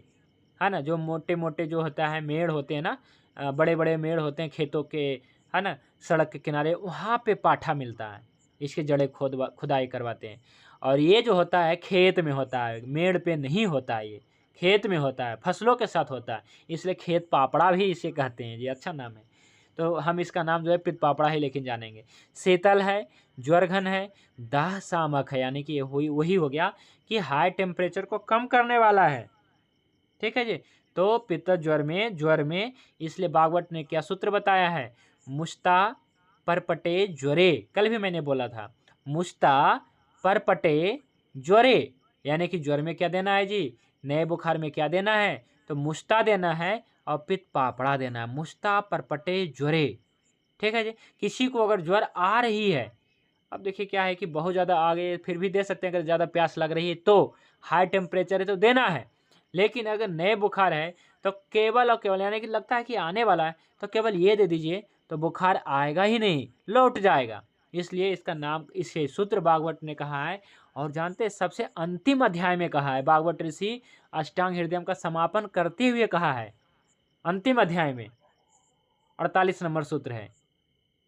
[SPEAKER 1] है ना, जो मोटे मोटे जो होता है मेड़ होते हैं ना, बड़े बड़े मेड़ होते हैं खेतों के, है ना, सड़क के किनारे, वहाँ पे पाठा मिलता है, इसके जड़ें खुदाई करवाते हैं। और ये जो होता है खेत में होता है, मेड़ पे नहीं होता है, ये खेत में होता है, फसलों के साथ होता है, इसलिए खेत पापड़ा भी इसे कहते हैं जी, अच्छा नाम है। तो हम इसका नाम जो है पित्त पापड़ा ही लेकिन जानेंगे। शीतल है, ज्वरघन है, दाह सामक है, यानी कि वही हो गया कि हाई टेम्परेचर को कम करने वाला है, ठीक है जी। तो पित्त ज्वर में इसलिए बागवट ने क्या सूत्र बताया है, मुष्टा परपटे ज्वरे, कल भी मैंने बोला था, मुष्टा परपटे ज्वरे, यानी कि ज्वर में क्या देना है जी, नए बुखार में क्या देना है, तो मुष्टा देना है और पित्त पापड़ा देना है, मुष्टा परपटे ज्वरे, ठीक है जी। किसी को अगर ज्वर आ रही है, अब देखिए क्या है कि बहुत ज़्यादा आगे फिर भी दे सकते हैं, अगर ज़्यादा प्यास लग रही है तो, हाई टेम्परेचर है तो देना है, लेकिन अगर नए बुखार है तो केवल और केवल, यानी कि लगता है कि आने वाला है तो केवल ये दे दीजिए, तो बुखार आएगा ही नहीं, लौट जाएगा। इसलिए इसका नाम, इसे सूत्र बागवट ने कहा है। और जानते हैं सबसे अंतिम अध्याय में कहा है, बागवट ऋषि अष्टांग हृदय का समापन करते हुए कहा है, अंतिम अध्याय में 48 नंबर सूत्र है,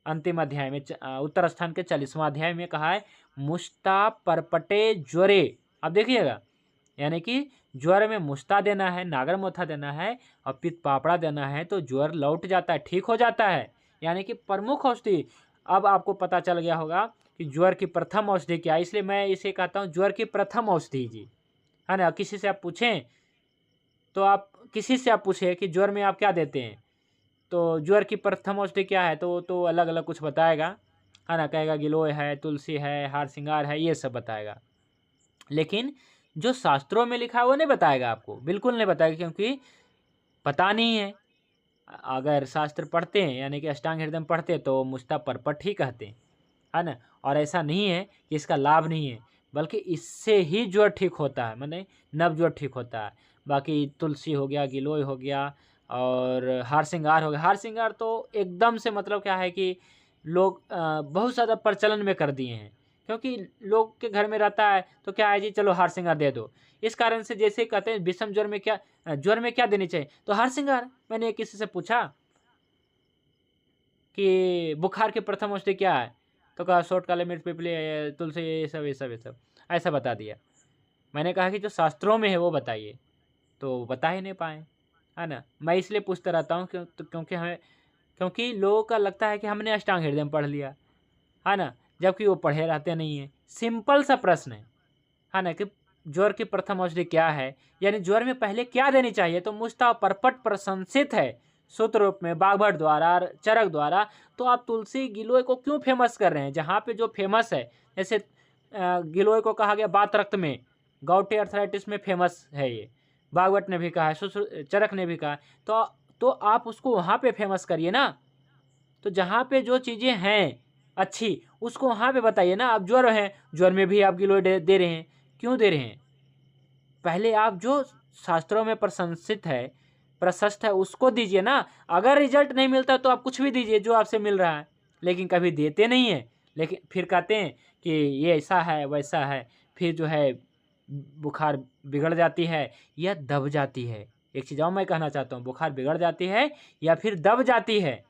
[SPEAKER 1] अंतिम अध्याय में उत्तर स्थान के 40वां अध्याय में कहा है, मुष्टा परपटे ज्वरे। अब देखिएगा, यानी कि ज्वर में मुष्टा देना है, नागर मोथा देना है और पित्त पापड़ा देना है, तो ज्वर लौट जाता है, ठीक हो जाता है, यानी कि प्रमुख औषधि। अब आपको पता चल गया होगा कि ज्वर की प्रथम औषधि क्या है, इसलिए मैं इसे कहता हूँ ज्वर की प्रथम औषधि जी, है ना। किसी से आप पूछें तो आप पूछे कि ज्वर में आप क्या देते हैं, तो ज्वर की प्रथम औषधि क्या है, तो अलग अलग कुछ बताएगा, है ना, कहेगा गिलोय है, तुलसी है, हार श्रृंगार है, ये सब बताएगा। लेकिन जो शास्त्रों में लिखा है वो नहीं बताएगा आपको, बिल्कुल नहीं बताएगा, क्योंकि पता नहीं है। अगर शास्त्र पढ़ते हैं, यानी कि अष्टांग हृदय पढ़ते हैं, तो मुष्टा परपट ही कहते हैं, है ना। और ऐसा नहीं है कि इसका लाभ नहीं है, बल्कि इससे ही ज्वर ठीक होता है, माने नव ज्वर ठीक होता है। बाकी तुलसी हो गया, गिलोय हो गया और हार श्रृंगार हो गया। हार श्रृंगार तो एकदम से मतलब क्या है कि लोग बहुत ज़्यादा प्रचलन में कर दिए हैं, क्योंकि लोग के घर में रहता है तो क्या है जी, चलो हार श्रृंगार दे दो। इस कारण से जैसे कहते हैं विषम ज्वर में क्या देनी चाहिए, तो हार श्रृंगार। मैंने किसी से पूछा कि बुखार की प्रथम औषधि क्या है, तो कहा सोट, काली मिर्च, पिपली, तुलसी, ये सब ऐसा बता दिया। मैंने कहा कि जो शास्त्रों में है वो बताइए, तो बता ही नहीं पाए, है ना। मैं इसलिए पूछता रहता हूँ क्योंकि लोगों का लगता है कि हमने अष्टांग हृदय में पढ़ लिया, है ना, जबकि वो पढ़े रहते नहीं है। सिंपल सा प्रश्न है ना, कि ज्वर की प्रथम औषधि क्या है, यानी ज्वर में पहले क्या देनी चाहिए, तो मुष्टा परपट प्रशंसित है सूत्र रूप में बागभट द्वारा, चरक द्वारा। तो आप तुलसी गिलोय को क्यों फेमस कर रहे हैं, जहाँ पे जो फेमस है, जैसे गिलोय को कहा गया बात रक्त में, गॉउटी अर्थराइटिस में फेमस है ये, बागवट ने भी कहा है, चरक ने भी कहा, तो आप उसको वहाँ पे फेमस करिए ना, तो जहाँ पे जो चीज़ें हैं अच्छी उसको वहाँ पे बताइए ना। आप ज्वर है, ज्वर में भी आप गिलोय दे रहे हैं, क्यों दे रहे हैं? पहले आप जो शास्त्रों में प्रशस्त है उसको दीजिए ना। अगर रिजल्ट नहीं मिलता तो आप कुछ भी दीजिए जो आपसे मिल रहा है, लेकिन कभी देते नहीं है। लेकिन फिर कहते हैं कि ये ऐसा है वैसा है, फिर जो है बुखार बिगड़ जाती है या दब जाती है। एक चीज़ और मैं कहना चाहता हूँ, बुखार बिगड़ जाती है या फिर दब जाती है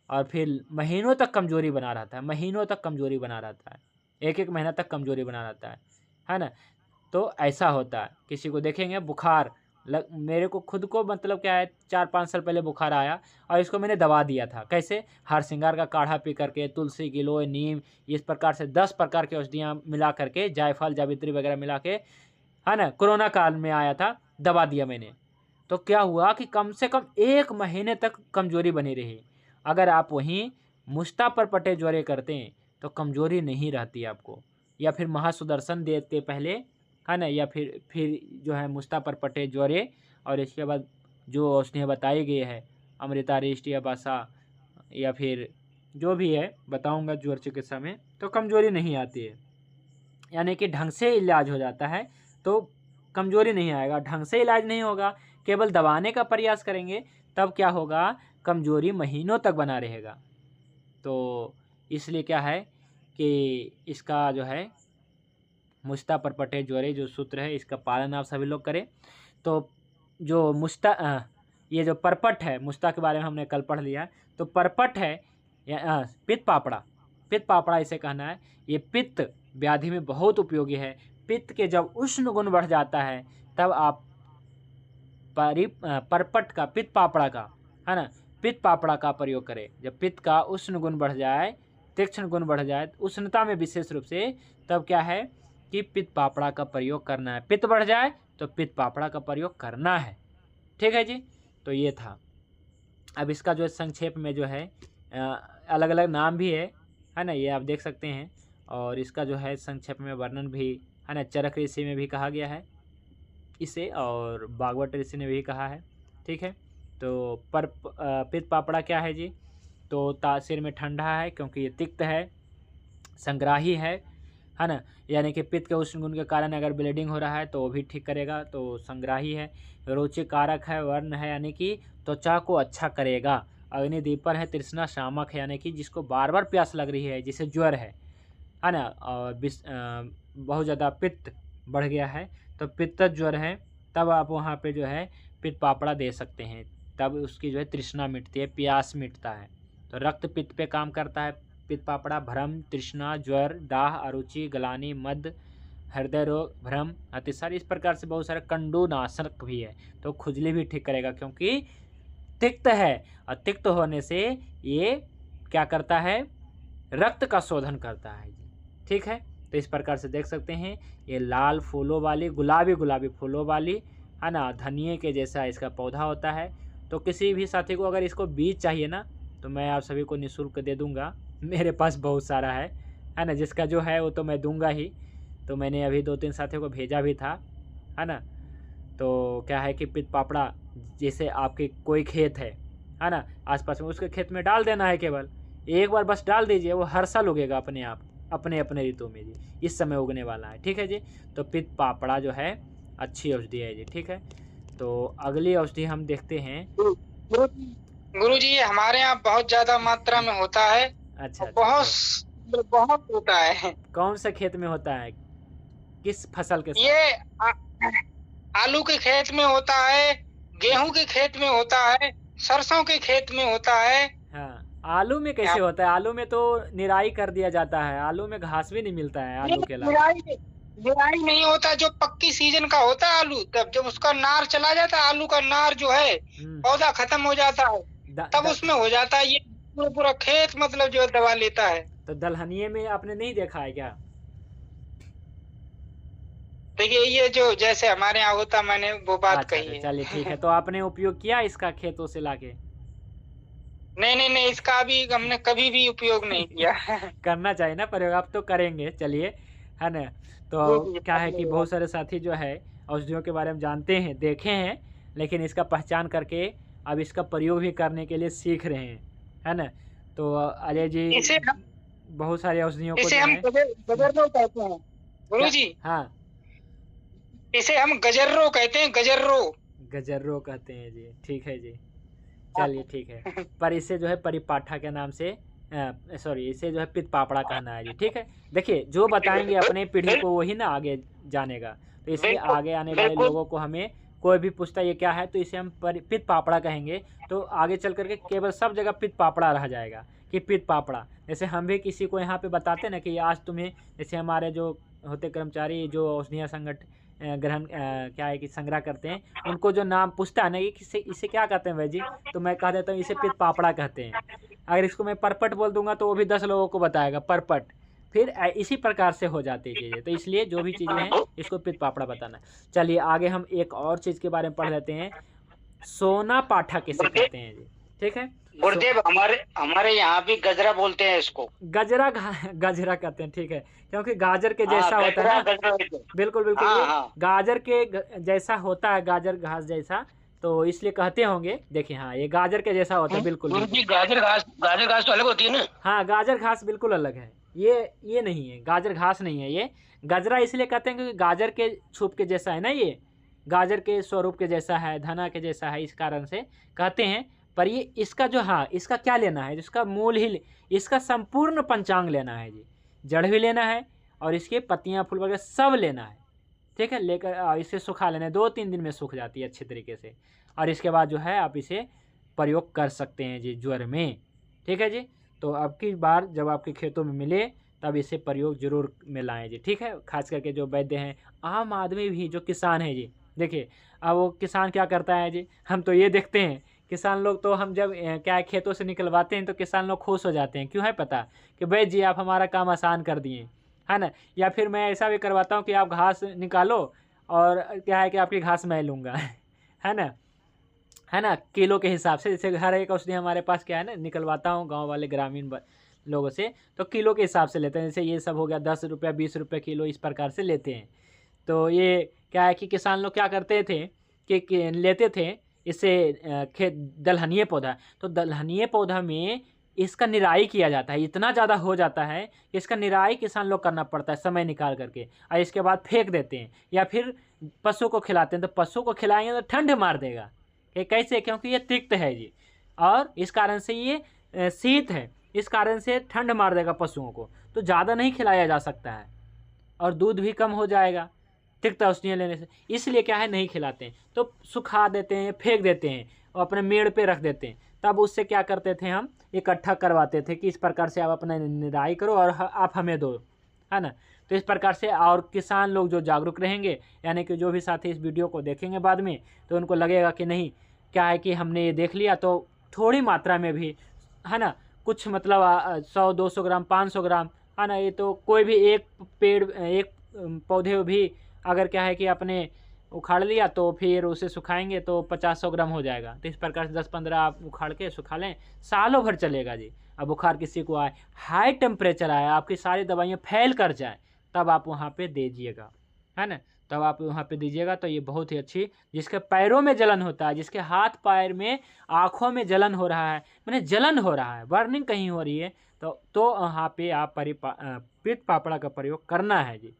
[SPEAKER 1] और फिर महीनों तक कमजोरी बना रहता है, महीनों तक कमजोरी बना रहता है, एक एक महीना तक कमजोरी बना रहता है ना। तो ऐसा होता है, किसी को देखेंगे बुखार मेरे को खुद को मतलब क्या है 4-5 साल पहले बुखार आया और इसको मैंने दवा दिया था। कैसे? हरसिंगार का काढ़ा पी करके, तुलसी, गिलोय, नीम, इस प्रकार से 10 प्रकार की औषधियाँ मिला करके, जायफल, जावित्री वगैरह मिला के, है ना, कोरोना काल में आया था, दवा दिया मैंने। तो क्या हुआ कि कम से कम 1 महीने तक कमजोरी बनी रही। अगर आप वहीं मुश्ता पर पटे ज्वरे करते हैं तो कमजोरी नहीं रहती आपको। या फिर महासुदर्शन देते पहले, है ना, या फिर जो है मुश्ता पर पटे ज्वरे, और इसके बाद जो औषधियाँ बताई गई है अमृतारिष्ट या बासा या फिर जो भी है बताऊंगा ज्वर चिकित्सा में, तो कमजोरी नहीं आती है। यानी कि ढंग से इलाज हो जाता है तो कमजोरी नहीं आएगा। ढंग से इलाज नहीं होगा, केवल दबाने का प्रयास करेंगे, तब क्या होगा, कमजोरी महीनों तक बना रहेगा। तो इसलिए क्या है कि इसका जो है मुश्ता पर पटे ज्वरे जो सूत्र है, इसका पालन आप सभी लोग करें। तो जो ये जो परपट है, मुश्ता के बारे में हमने कल पढ़ लिया, तो परपट है या पित्त पापड़ा इसे कहना है। ये पित्त व्याधि में बहुत उपयोगी है। पित्त के जब उष्ण गुण बढ़ जाता है तब आप परपट का, पित्त पापड़ा का, है ना, पित्त पापड़ा का प्रयोग करें। जब पित्त का उष्ण गुण बढ़ जाए, तीक्ष्ण गुण बढ़ जाए, उष्णता में विशेष रूप से, तब क्या है कि पित्त पापड़ा का प्रयोग करना है। पित्त बढ़ जाए तो पित्त पापड़ा का प्रयोग करना है। ठीक है जी। तो ये था। अब इसका जो संक्षेप में जो है अलग अलग नाम भी है ना, ये आप देख सकते हैं। और इसका जो है संक्षेप में वर्णन भी, है ना, चरक ऋषि में भी कहा गया है इसे, और भागवत ऋषि ने भी कहा है। ठीक है। तो पित्त पापड़ा क्या है जी? तो तासीर में ठंडा है क्योंकि ये तिक्त है, संग्राही है ना, यानी कि पित्त के उष्ण गुण के कारण अगर ब्लीडिंग हो रहा है तो वो भी ठीक करेगा, तो संग्राही है। रोचिक कारक है, वर्ण है, यानी कि त्वचा को अच्छा करेगा। अग्निदीपन है, तृष्णा शामक है, यानी कि जिसको बार बार प्यास लग रही है, जिसे ज्वर है ना, और बहुत ज़्यादा पित्त बढ़ गया है, तो पित्त ज्वर है, तब आप वहाँ पे जो है पित्त पापड़ा दे सकते हैं। तब उसकी जो है तृष्णा मिटती है, प्यास मिटता है। तो रक्त पित्त पे काम करता है पित्त पापड़ा। भ्रम, तृष्णा, ज्वर, दाह, अरुचि, गलानी, मद, हृदय रोग, भ्रम, अतिसार, इस प्रकार से बहुत सारे कंडुनाशक भी है। तो खुजली भी ठीक करेगा क्योंकि तिक्त है, और तिक्त होने से ये क्या करता है, रक्त का शोधन करता है। ठीक है। तो इस प्रकार से देख सकते हैं, ये लाल फूलों वाली, गुलाबी फूलों वाली, है ना, धनिए के जैसा इसका पौधा होता है। तो किसी भी साथी को अगर इसको बीज चाहिए ना, तो मैं आप सभी को निःशुल्क दे दूंगा। मेरे पास बहुत सारा है ना, जिसका जो है वो तो मैं दूंगा ही। तो मैंने अभी 2-3 साथियों को भेजा भी था, है ना। तो क्या है कि पित्त पापड़ा, जैसे आपके कोई खेत है ना, आसपास में, उसके खेत में डाल देना है। केवल एक बार बस डाल दीजिए, वो हर साल उगेगा अपने आप, अपने अपने ऋतु में जी, इस समय उगने वाला है। ठीक है जी। तो पित्त पापड़ा जो है अच्छी औषधि है जी। ठीक है। तो अगली औषधि हम देखते हैं।
[SPEAKER 2] गुरुजी, ये हमारे यहाँ बहुत ज्यादा मात्रा में होता है।
[SPEAKER 1] अच्छा,
[SPEAKER 2] बहुत होता है।
[SPEAKER 1] कौन से खेत में होता है, किस फसल के साथ?
[SPEAKER 2] ये आलू के खेत में होता है, गेहूं के खेत में होता है, सरसों के खेत में होता है।
[SPEAKER 1] हाँ, आलू में कैसे होता है? आलू में तो निराई कर दिया जाता है, आलू में घास भी नहीं मिलता है आलू के अलावा।
[SPEAKER 2] निराई नहीं होता, जो पक्की सीजन का होता है आलू, तब जब उसका नार चला जाता है, आलू का नार जो है पौधा खत्म हो जाता है, तब उसमें हो जाता है। ये पूरा खेत मतलब जो दवा लेता है।
[SPEAKER 1] तो दलहनिये में आपने नहीं देखा है क्या?
[SPEAKER 2] देखिए, ये जो जैसे हमारे यहाँ होता, मैंने वो बात कही है।
[SPEAKER 1] चलिए ठीक है। तो आपने उपयोग किया इसका खेतों से लाके?
[SPEAKER 2] नहीं, इसका अभी हमने कभी भी उपयोग नहीं किया।
[SPEAKER 1] करना चाहिए ना प्रयोग, आप तो करेंगे। चलिए, है ना। तो क्या है कि बहुत सारे साथी जो है औषधियों के बारे में जानते हैं, देखे हैं, लेकिन इसका पहचान करके अब इसका प्रयोग भी करने के लिए सीख रहे हैं, है ना। तो अजय जी
[SPEAKER 3] इसे हम
[SPEAKER 1] बहुत सारी औषधियों को
[SPEAKER 3] इसे
[SPEAKER 1] जो
[SPEAKER 3] हम
[SPEAKER 1] है
[SPEAKER 3] गजर्रो कहते हैं गुरु
[SPEAKER 1] क्या,
[SPEAKER 3] जी।
[SPEAKER 1] हाँ
[SPEAKER 3] इसे हम गजर्रो कहते हैं, गजर्रो।
[SPEAKER 1] गजर्रो कहते हैं जी, ठीक है जी,
[SPEAKER 3] हाँ।
[SPEAKER 1] चलिए ठीक है। पर इसे जो है परिपाठा के नाम से सॉरी इसे जो है पित पापड़ा कहना है जी, ठीक है। देखिए जो बताएंगे अपने पीढ़ी
[SPEAKER 3] बिल,
[SPEAKER 1] को वही ना आगे जानेगा, तो इसलिए
[SPEAKER 3] बिल्कुल
[SPEAKER 1] आगे आने वाले
[SPEAKER 3] बिल्कुल
[SPEAKER 1] लोगों को हमें कोई भी पूछता ये क्या है तो इसे हम पित पापड़ा कहेंगे, तो आगे चल करके केवल सब जगह पित पापड़ा रह जाएगा कि पित पापड़ा। जैसे हम भी किसी को यहाँ पे बताते ना कि आज तुम्हें, जैसे हमारे जो होते कर्मचारी जो औषधियाँ ग्रहण क्या है कि संग्रह करते हैं, उनको जो नाम पूछता है ना कि इसे क्या कहते हैं भाई जी, तो मैं कह देता हूँ इसे पित पापड़ा कहते हैं। अगर इसको मैं परपट बोल दूंगा तो वो भी 10 लोगों को बताएगा परपट। फिर इसी प्रकार से हो जाती है चीज़ें, तो इसलिए जो भी चीज़ें हैं इसको पित पापड़ा बताना। चलिए आगे हम एक और चीज़ के बारे में पढ़ लेते हैं, सोना पाठा किसे कहते हैं जी, ठीक है।
[SPEAKER 3] गुरुदेव, हमारे हमारे यहाँ भी गजरा बोलते हैं इसको।
[SPEAKER 1] गजरा कहते हैं, ठीक है, क्योंकि गाजर के
[SPEAKER 3] हाँ,
[SPEAKER 1] जैसा होता है
[SPEAKER 3] गजरा
[SPEAKER 1] ना।
[SPEAKER 3] गजरा बोलते हैं।
[SPEAKER 1] बिल्कुल बिल्कुल,
[SPEAKER 3] हाँ
[SPEAKER 1] ये
[SPEAKER 3] हाँ
[SPEAKER 1] गाजर के जैसा होता है, गाजर घास जैसा, तो इसलिए कहते होंगे। देखिए हाँ ये गाजर के जैसा होता है, बिल्कुल
[SPEAKER 3] गुरु जी,
[SPEAKER 1] बिल्कुल।
[SPEAKER 3] गाजर घास तो अलग होती है ना।
[SPEAKER 1] हाँ गाजर घास बिल्कुल अलग है, ये नहीं है, गाजर घास नहीं है ये। गजरा इसलिए कहते हैं क्योंकि गाजर के छुप के जैसा है ना, ये गाजर के स्वरूप के जैसा है, धना के जैसा है, इस कारण से कहते हैं। पर ये इसका जो, हाँ इसका क्या लेना है, इसका मूल ही, इसका संपूर्ण पंचांग लेना है जी, जड़ भी लेना है और इसके पत्तियाँ फूल वगैरह सब लेना है, ठीक है। लेकर इसे सुखा लेना है, 2-3 दिन में सूख जाती है अच्छे तरीके से, और इसके बाद जो है आप इसे प्रयोग कर सकते हैं जी ज्वर में, ठीक है जी। तो अब की बार जब आपके खेतों में मिले तब इसे प्रयोग जरूर में लाएं जी, ठीक है। खास करके जो वैद्य हैं, आम आदमी भी जो किसान है जी, देखिए अब वो किसान क्या करता है जी, हम तो ये देखते हैं किसान लोग, तो हम जब क्या है खेतों से निकलवाते हैं तो किसान लोग खुश हो जाते हैं, क्यों है पता, कि वैद्य जी आप हमारा काम आसान कर दिए, है ना। या फिर मैं ऐसा भी करवाता हूँ कि आप घास निकालो और क्या है कि आपकी घास मैं लूँगा है ना, है ना, किलो के हिसाब से। जैसे हर एक औषधि हमारे पास क्या है ना, निकलवाता हूँ गांव वाले ग्रामीण लोगों से, तो किलो के हिसाब से लेते हैं। जैसे ये सब हो गया 10 रुपया 20 रुपये किलो, इस प्रकार से लेते हैं। तो ये क्या है कि किसान लोग क्या करते थे कि लेते थे इससे खेत दलहनीय पौधा, तो दलहनीय पौधा में इसका निराई किया जाता है, इतना ज़्यादा हो जाता है कि इसका निराई किसान लोग करना पड़ता है समय निकाल करके, और इसके बाद फेंक देते हैं या फिर पशु को खिलाते हैं। तो पशु को खिलाएंगे तो ठंड मार देगा, कि कैसे, क्योंकि ये तिक्त है जी, और इस कारण से ये शीत है, इस कारण से ठंड मार देगा पशुओं को, तो ज़्यादा नहीं खिलाया जा सकता है और दूध भी कम हो जाएगा तिक्त औषधियाँ लेने से, इसलिए क्या है नहीं खिलाते हैं, तो सुखा देते हैं, फेंक देते हैं और अपने मेड़ पे रख देते हैं। तब उससे क्या करते थे, हम इकट्ठा करवाते थे कि इस प्रकार से आप अपना निराई करो और आप हमें दो, है ना। तो इस प्रकार से और किसान लोग जो जागरूक रहेंगे, यानी कि जो भी साथी इस वीडियो को देखेंगे बाद में, तो उनको लगेगा कि नहीं क्या है कि हमने ये देख लिया, तो थोड़ी मात्रा में भी, है ना, कुछ मतलब 100-200 ग्राम 500 ग्राम, है ना, ये तो कोई भी एक पेड़ एक पौधे भी अगर क्या है कि आपने उखाड़ लिया तो फिर उसे सुखाएंगे तो 50-100 ग्राम हो जाएगा। तो इस प्रकार से 10-15 आप उखाड़ के सुखा लें, सालों भर चलेगा जी। अब बुखार किसी को आए, हाई टेम्परेचर आए, आपकी सारी दवाइयाँ फैल कर जाए, तब आप वहाँ पे दीजिएगा, है ना, तब आप वहाँ पे दीजिएगा। तो ये बहुत ही अच्छी, जिसके पैरों में जलन होता है, जिसके हाथ पैर में आँखों में जलन हो रहा है, मैंने जलन हो रहा है, बर्निंग कहीं हो रही है, तो वहाँ पे आप पित्त पापड़ा का प्रयोग करना है जी,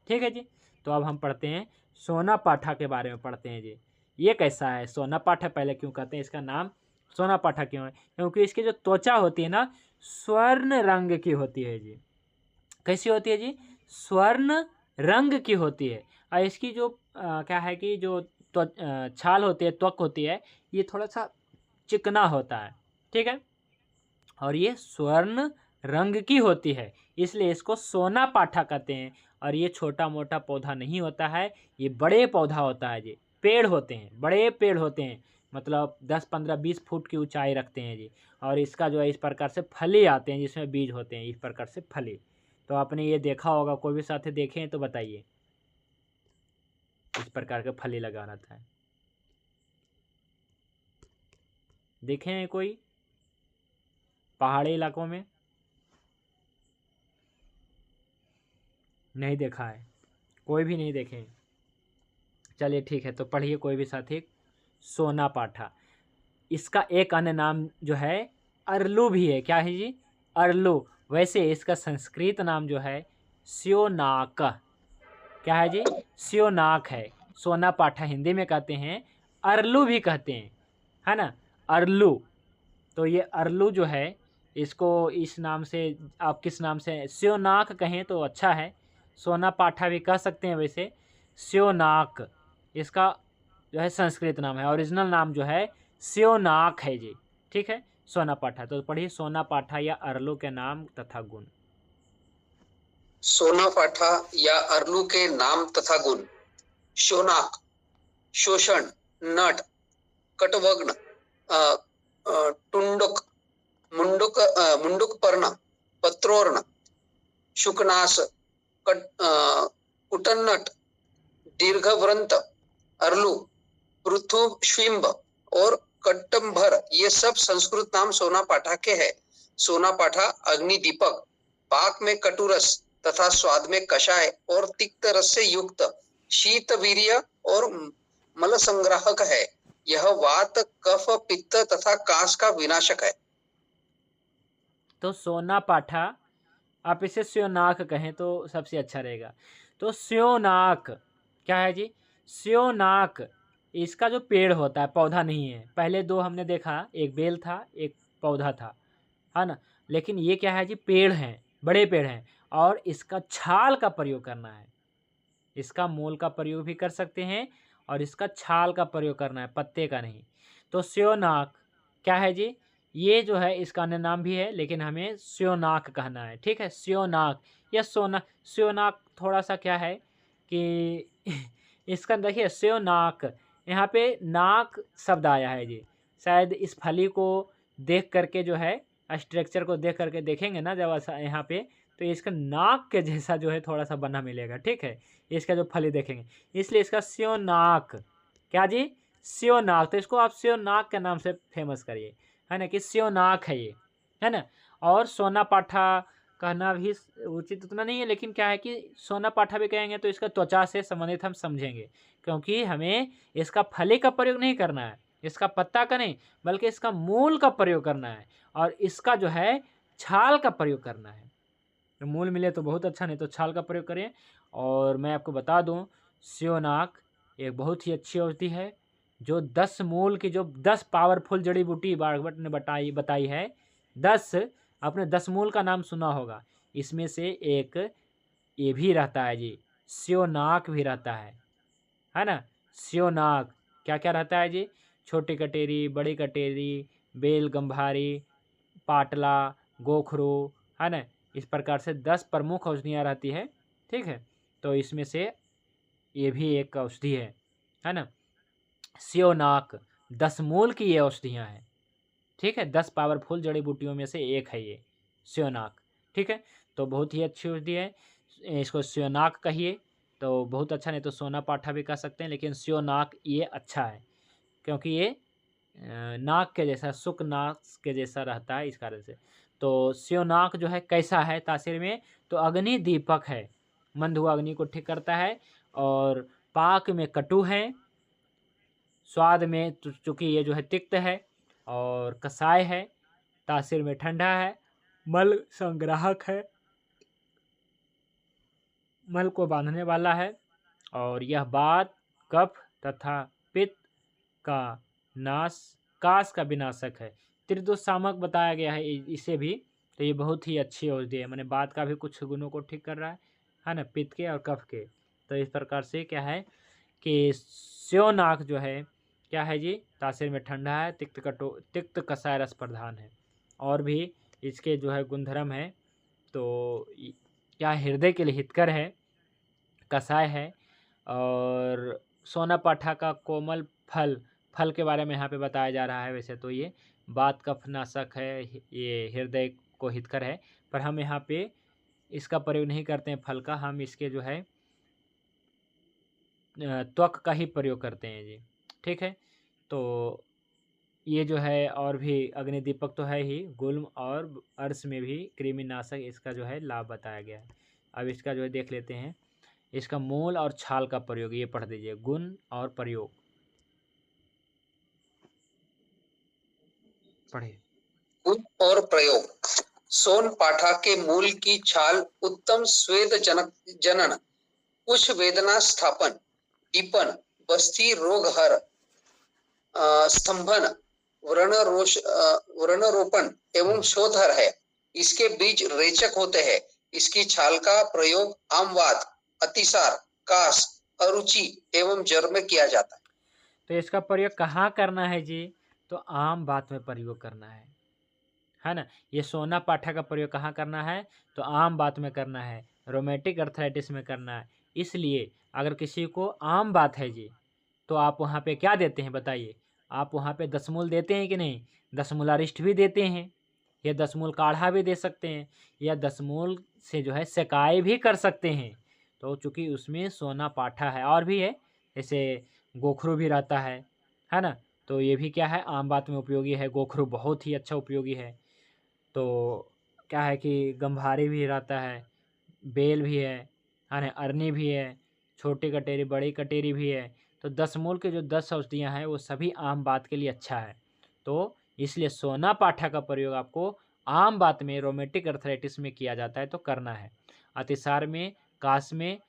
[SPEAKER 1] ठीक है जी। तो अब हम पढ़ते हैं सोना पाठा के बारे में पढ़ते हैं जी। ये कैसा है सोना पाठा, पहले क्यों कहते हैं इसका नाम सोना पाठा क्यों है, क्योंकि इसकी जो त्वचा होती है ना स्वर्ण रंग की होती है जी। कैसी होती है जी, स्वर्ण रंग की होती है। और इसकी जो क्या है कि जो छाल होती है, त्वक होती है, ये थोड़ा सा चिकना होता है, ठीक है, और ये स्वर्ण रंग की होती है, इसलिए इसको सोना पाठा कहते हैं। और ये छोटा मोटा पौधा नहीं होता है, ये बड़े पौधा होता है जी, पेड़ होते हैं, बड़े पेड़ होते हैं, मतलब 10-15-20 फुट की ऊंचाई रखते हैं जी। और इसका जो है इस प्रकार से फली आते हैं जिसमें बीज होते हैं, इस प्रकार से फली। तो आपने ये देखा होगा, कोई भी साथी देखे हैं तो बताइए, इस प्रकार के फली लगाना था, देखे हैं कोई पहाड़ी इलाकों में? नहीं देखा है, कोई भी नहीं देखे। चलिए ठीक है, तो पढ़िए कोई भी साथी, सोना पाठा। इसका एक अन्य नाम जो है अरलू भी है। क्या है जी? अरलू। वैसे इसका संस्कृत नाम जो है स्योनाक। क्या है जी? स्योनाक है। सोना पाठा हिंदी में कहते हैं, अरलू भी कहते हैं, है ना, अरलू। तो ये अरलू जो है, इसको इस नाम से, आप किस नाम से, स्योनाक कहें तो अच्छा है, सोना पाठा भी कह सकते हैं। वैसे स्योनाक इसका जो है संस्कृत नाम है, ओरिजिनल नाम जो है स्योनाक है जी। ठीक है, सोना पाठा। तो पढ़िए सोना पाठा या अरलू के नाम तथा गुण।
[SPEAKER 2] सोना पाठा या अरलू के नाम तथा गुण। शोनाक, शोषण, नट, कटवग्न, टुंडक, मुंडुक पर्ण, पत्रोर्ण, शुकनास, कुटन्नट, दीर्घव्रंत, अरलू, पृथुश्विम्ब और कट्टम्भर, ये सब संस्कृत नाम सोना पाठा के हैं। सोना पाठा अग्नि दीपक, पाक में कटुरस तथा स्वाद में कषाय और तिक्त रस से युक्त शीत वीर्य और मल संग्राहक है। यह वात, कफ, पित्त तथा कास का विनाशक है।
[SPEAKER 1] तो सोना पाठा, आप इसे स्योनाक कहें तो सबसे अच्छा रहेगा। तो स्योनाक क्या है जी? स्योनाक इसका जो पेड़ होता है, पौधा नहीं है। पहले दो हमने देखा, एक बेल था, एक पौधा था, है ना। लेकिन ये क्या है जी? पेड़ हैं, बड़े पेड़ हैं, और इसका छाल का प्रयोग करना है। इसका मूल का प्रयोग भी कर सकते हैं और इसका छाल का प्रयोग करना है, पत्ते का नहीं। तो स्योनाक क्या है जी? ये जो है इसका अन्य नाम भी है, लेकिन हमें स्योनाक कहना है। ठीक है, स्योनाक या सोना। स्योनाक थोड़ा सा क्या है कि इसका देखिए स्योनाक, यहाँ पे नाक शब्द आया है जी। शायद इस फली को देख करके जो है, स्ट्रक्चर को देख करके देखेंगे ना जब यहाँ पे, तो इसका नाक के जैसा जो है थोड़ा सा बना मिलेगा। ठीक है, इसका जो फली देखेंगे, इसलिए इसका स्योनाक। क्या जी? स्योनाक। तो इसको आप स्योनाक के नाम से फेमस करिए, है ना, कि स्योनाक है ये, है ना। और सोना पाठा कहना भी उचित उतना नहीं है, लेकिन क्या है कि सोना पाठा भी कहेंगे तो इसका त्वचा से संबंधित हम समझेंगे, क्योंकि हमें इसका फली का प्रयोग नहीं करना है, इसका पत्ता का नहीं, बल्कि इसका मूल का प्रयोग करना है, और इसका जो है छाल का प्रयोग करना है। तो मूल मिले तो बहुत अच्छा, नहीं तो छाल का प्रयोग करें। और मैं आपको बता दूं, स्योनाक एक बहुत ही अच्छी औषधि है, जो 10 मूल की, जो 10 पावरफुल जड़ी बूटी बारगवट ने बताई है, 10, आपने 10 मूल का नाम सुना होगा, इसमें से एक ये भी रहता है जी, स्योनाक भी रहता है ना। स्योनाक क्या क्या रहता है जी? छोटी कटेरी, बड़ी कटेरी, बेल गंभारी, पाटला, गोखरू, है ना। इस प्रकार से 10 प्रमुख औषधियाँ रहती है। ठीक है, तो इसमें से ये भी एक औषधि है ना। स्योनाक 10 मूल की ये औषधियाँ हैं। ठीक है, 10 पावरफुल जड़ी बूटियों में से एक है ये स्योनाक। ठीक है, तो बहुत ही अच्छी औषधि है, इसको स्योनाक कहिए तो बहुत अच्छा, नहीं तो सोना पाठा भी कह सकते हैं, लेकिन स्योनाक ये अच्छा है, क्योंकि ये नाक के जैसा, शुक नाक के जैसा रहता है, इस कारण से। तो स्योनाक जो है कैसा है तासीर में? तो अग्नि दीपक है, मंदु अग्नि को ठीक करता है, और पाक में कटु है, स्वाद में चूँकि ये जो है तिक्त है, और कसाय है, तासीर में ठंडा है, मल संग्राहक है, मल को बांधने वाला है, और यह वात, कफ तथा पित्त का नाश, कास का विनाशक है। त्रिदोषामक बताया गया है इसे भी। तो ये बहुत ही अच्छी औषधि है, मैंने बात का भी कुछ गुणों को ठीक कर रहा है ना, पित्त के और कफ के। तो इस प्रकार से क्या है कि स्योनाक जो है क्या है जी? तासीर में ठंडा है, तिक्त कसाय रस प्रधान है, और भी इसके जो है गुणधर्म है। तो क्या हृदय के लिए हितकर है, कसाय है, और सोना पाठा का कोमल फल के बारे में यहाँ पे बताया जा रहा है। वैसे तो ये वात कफ नाशक है, ये हृदय को हितकर है, पर हम यहाँ पे इसका प्रयोग नहीं करते हैं फल का, हम इसके जो है त्वक का ही प्रयोग करते हैं जी। ठीक है, तो ये जो है, और भी अग्निदीपक तो है ही, गुल्म और अर्श में भी कृमिनाशक इसका जो है लाभ बताया गया है। अब इसका जो है देख लेते हैं, इसका मूल और छाल का प्रयोग, ये पढ़ दीजिए, गुण और प्रयोग पढ़े।
[SPEAKER 2] गुण और प्रयोग। सोन पाठा के मूल की छाल उत्तम स्वेद जनन, कुछ वेदना स्थापन, दीपन, बस्ती रोग हर, स्तंभन, व्रणरोपण एवं शोधर है। इसके बीज रेचक होते हैं। इसकी छाल का प्रयोग आमवात, अतिसार, कास, अरुचि एवं ज्वर में किया जाता है।
[SPEAKER 1] तो इसका प्रयोग कहाँ करना है जी? तो आम बात में प्रयोग करना है ना। ये सोना पाठा का प्रयोग कहाँ करना है? तो आम बात में करना है, रोमेटिक अर्थराइटिस में करना है। इसलिए अगर किसी को आम बात है जी, तो आप वहाँ पे क्या देते हैं बताइए? आप वहाँ पे 10 मूल देते हैं कि नहीं? 10 मूलारिष्ट भी देते हैं, या 10 मूल काढ़ा भी दे सकते हैं, या 10 मूल से जो है सेकाई भी कर सकते हैं। तो चूँकि उसमें सोना पाठा है, और भी है, जैसे गोखरू भी रहता है ना। तो ये भी क्या है, आम बात में उपयोगी है। गोखरू बहुत ही अच्छा उपयोगी है। तो क्या है कि गंभारी भी रहता है, बेल भी है ना, अरनी भी है, छोटी कटेरी, बड़ी कटेरी भी है। तो 10 मूल के जो 10 औषधियाँ हैं वो सभी आम बात के लिए अच्छा है। तो इसलिए सोना पाठा का प्रयोग आपको आम बात में, रोमेटिक अर्थराइटिस में किया जाता है तो करना है। अतिसार में, कास में,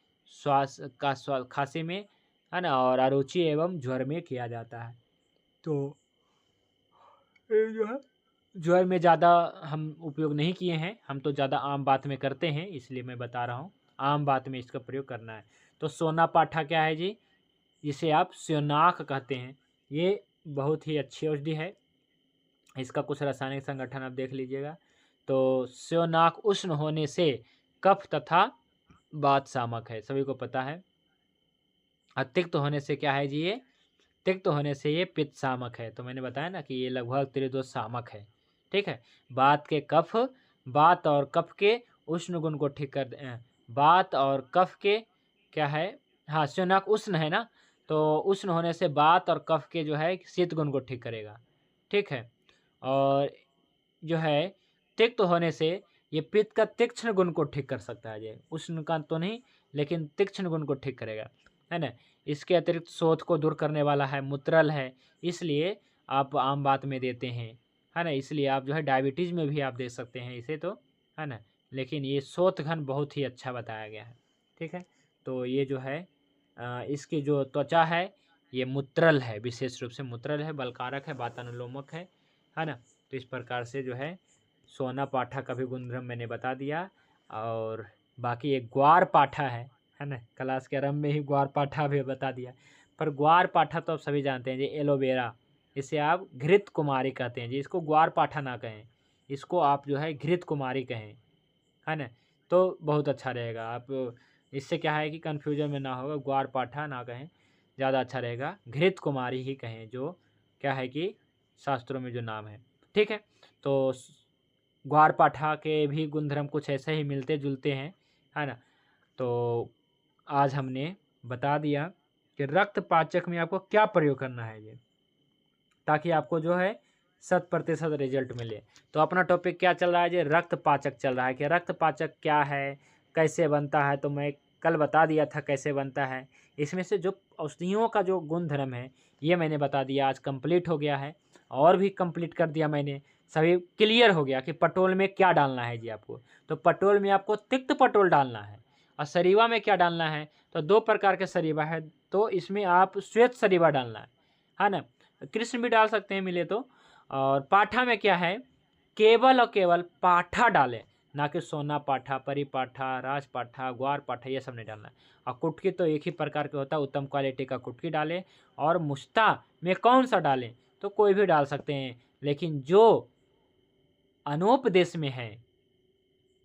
[SPEAKER 1] खांसी में, है ना, और अरुचि एवं ज्वर में किया जाता है। तो ये जो है ज्वर में ज़्यादा हम उपयोग नहीं किए हैं, हम तो ज़्यादा आम बात में करते हैं, इसलिए मैं बता रहा हूँ आम बात में इसका प्रयोग करना है। तो सोना पाठा क्या है जी? जिसे आप स्योनाक कहते हैं। ये बहुत ही अच्छी औषधि है। इसका कुछ रासायनिक संगठन आप देख लीजिएगा। तो स्योनाक उष्ण होने से कफ तथा वात शामक है, सभी को पता है। तिक्त होने से क्या है जी? ये तिक्त होने से ये पित्त शामक है। तो मैंने बताया ना कि ये लगभग त्रिदोष शामक है। ठीक है। बात और कफ के उष्ण गुण को ठीक कर बात और कफ के क्या है, हाँ, स्योनाक उष्ण है ना, तो उष्ण होने से बात और कफ के जो है शीत गुण को ठीक करेगा। ठीक है। और जो है तिक्त होने से ये पित्त का तीक्ष्ण गुण को ठीक कर सकता है। ये उष्ण का तो नहीं, लेकिन तीक्ष्ण गुण को ठीक करेगा, है ना। इसके अतिरिक्त शोथ को दूर करने वाला है, मूत्रल है, इसलिए आप आम बात में देते हैं, है ना। इसलिए आप जो है डायबिटीज़ में भी आप दे सकते हैं इसे, तो है ना। लेकिन ये शोथघन बहुत ही अच्छा बताया गया है। ठीक है। तो ये जो है इसकी जो त्वचा है ये मूत्रल है, विशेष रूप से मूत्रल है, बलकारक है, वातानुलोमक है ना। तो इस प्रकार से जो है सोना पाठा का भी गुणधर्म मैंने बता दिया। और बाकी एक ग्वार पाठा है ना, क्लास के आरंभ में ही ग्वार पाठा भी बता दिया। पर ग्वार पाठा तो आप सभी जानते हैं जी, एलोवेरा, इसे आप घृत कुमारी कहते हैं जी। इसको ग्वार पाठा ना कहें, इसको आप जो है घृत कुमारी कहें, है ना, तो बहुत अच्छा रहेगा। आप इससे क्या है कि कन्फ्यूजन में ना होगा, ग्वार पाठा ना कहें, ज़्यादा अच्छा रहेगा, घृत कुमारी ही कहें, जो क्या है कि शास्त्रों में जो नाम है। ठीक है। तो ग्वार पाठा के भी गुणधर्म कुछ ऐसे ही मिलते जुलते हैं, है ना। तो आज हमने बता दिया कि रक्त पाचक में आपको क्या प्रयोग करना है ये, ताकि आपको जो है 100% रिजल्ट मिले। तो अपना टॉपिक क्या चल रहा है जी? रक्त पाचक चल रहा है। कि रक्त पाचक क्या है, कैसे बनता है, तो मैं कल बता दिया था कैसे बनता है। इसमें से जो औषधियों का जो गुणधर्म है ये मैंने बता दिया, आज कंप्लीट हो गया है, और भी कंप्लीट कर दिया मैंने, सभी क्लियर हो गया कि पटोल में क्या डालना है जी आपको। तो पटोल में आपको तिक्त पटोल डालना है। और सरीवा में क्या डालना है? तो 2 प्रकार के सरीवा है, तो इसमें आप श्वेत सरीवा डालना है ना। कृष्ण भी डाल सकते हैं मिले तो। और पाठा में क्या है, केवल और केवल पाठा डालें, ना कि सोना पाठा, परी पाठा, राज पाठा, ग्वार पाठा, ये सब नहीं डालना है। और कुटकी तो एक ही प्रकार के होता है, उत्तम क्वालिटी का कुटकी डालें। और मुश्ता में कौन सा डालें? तो कोई भी डाल सकते हैं, लेकिन जो अनोपदेश में है,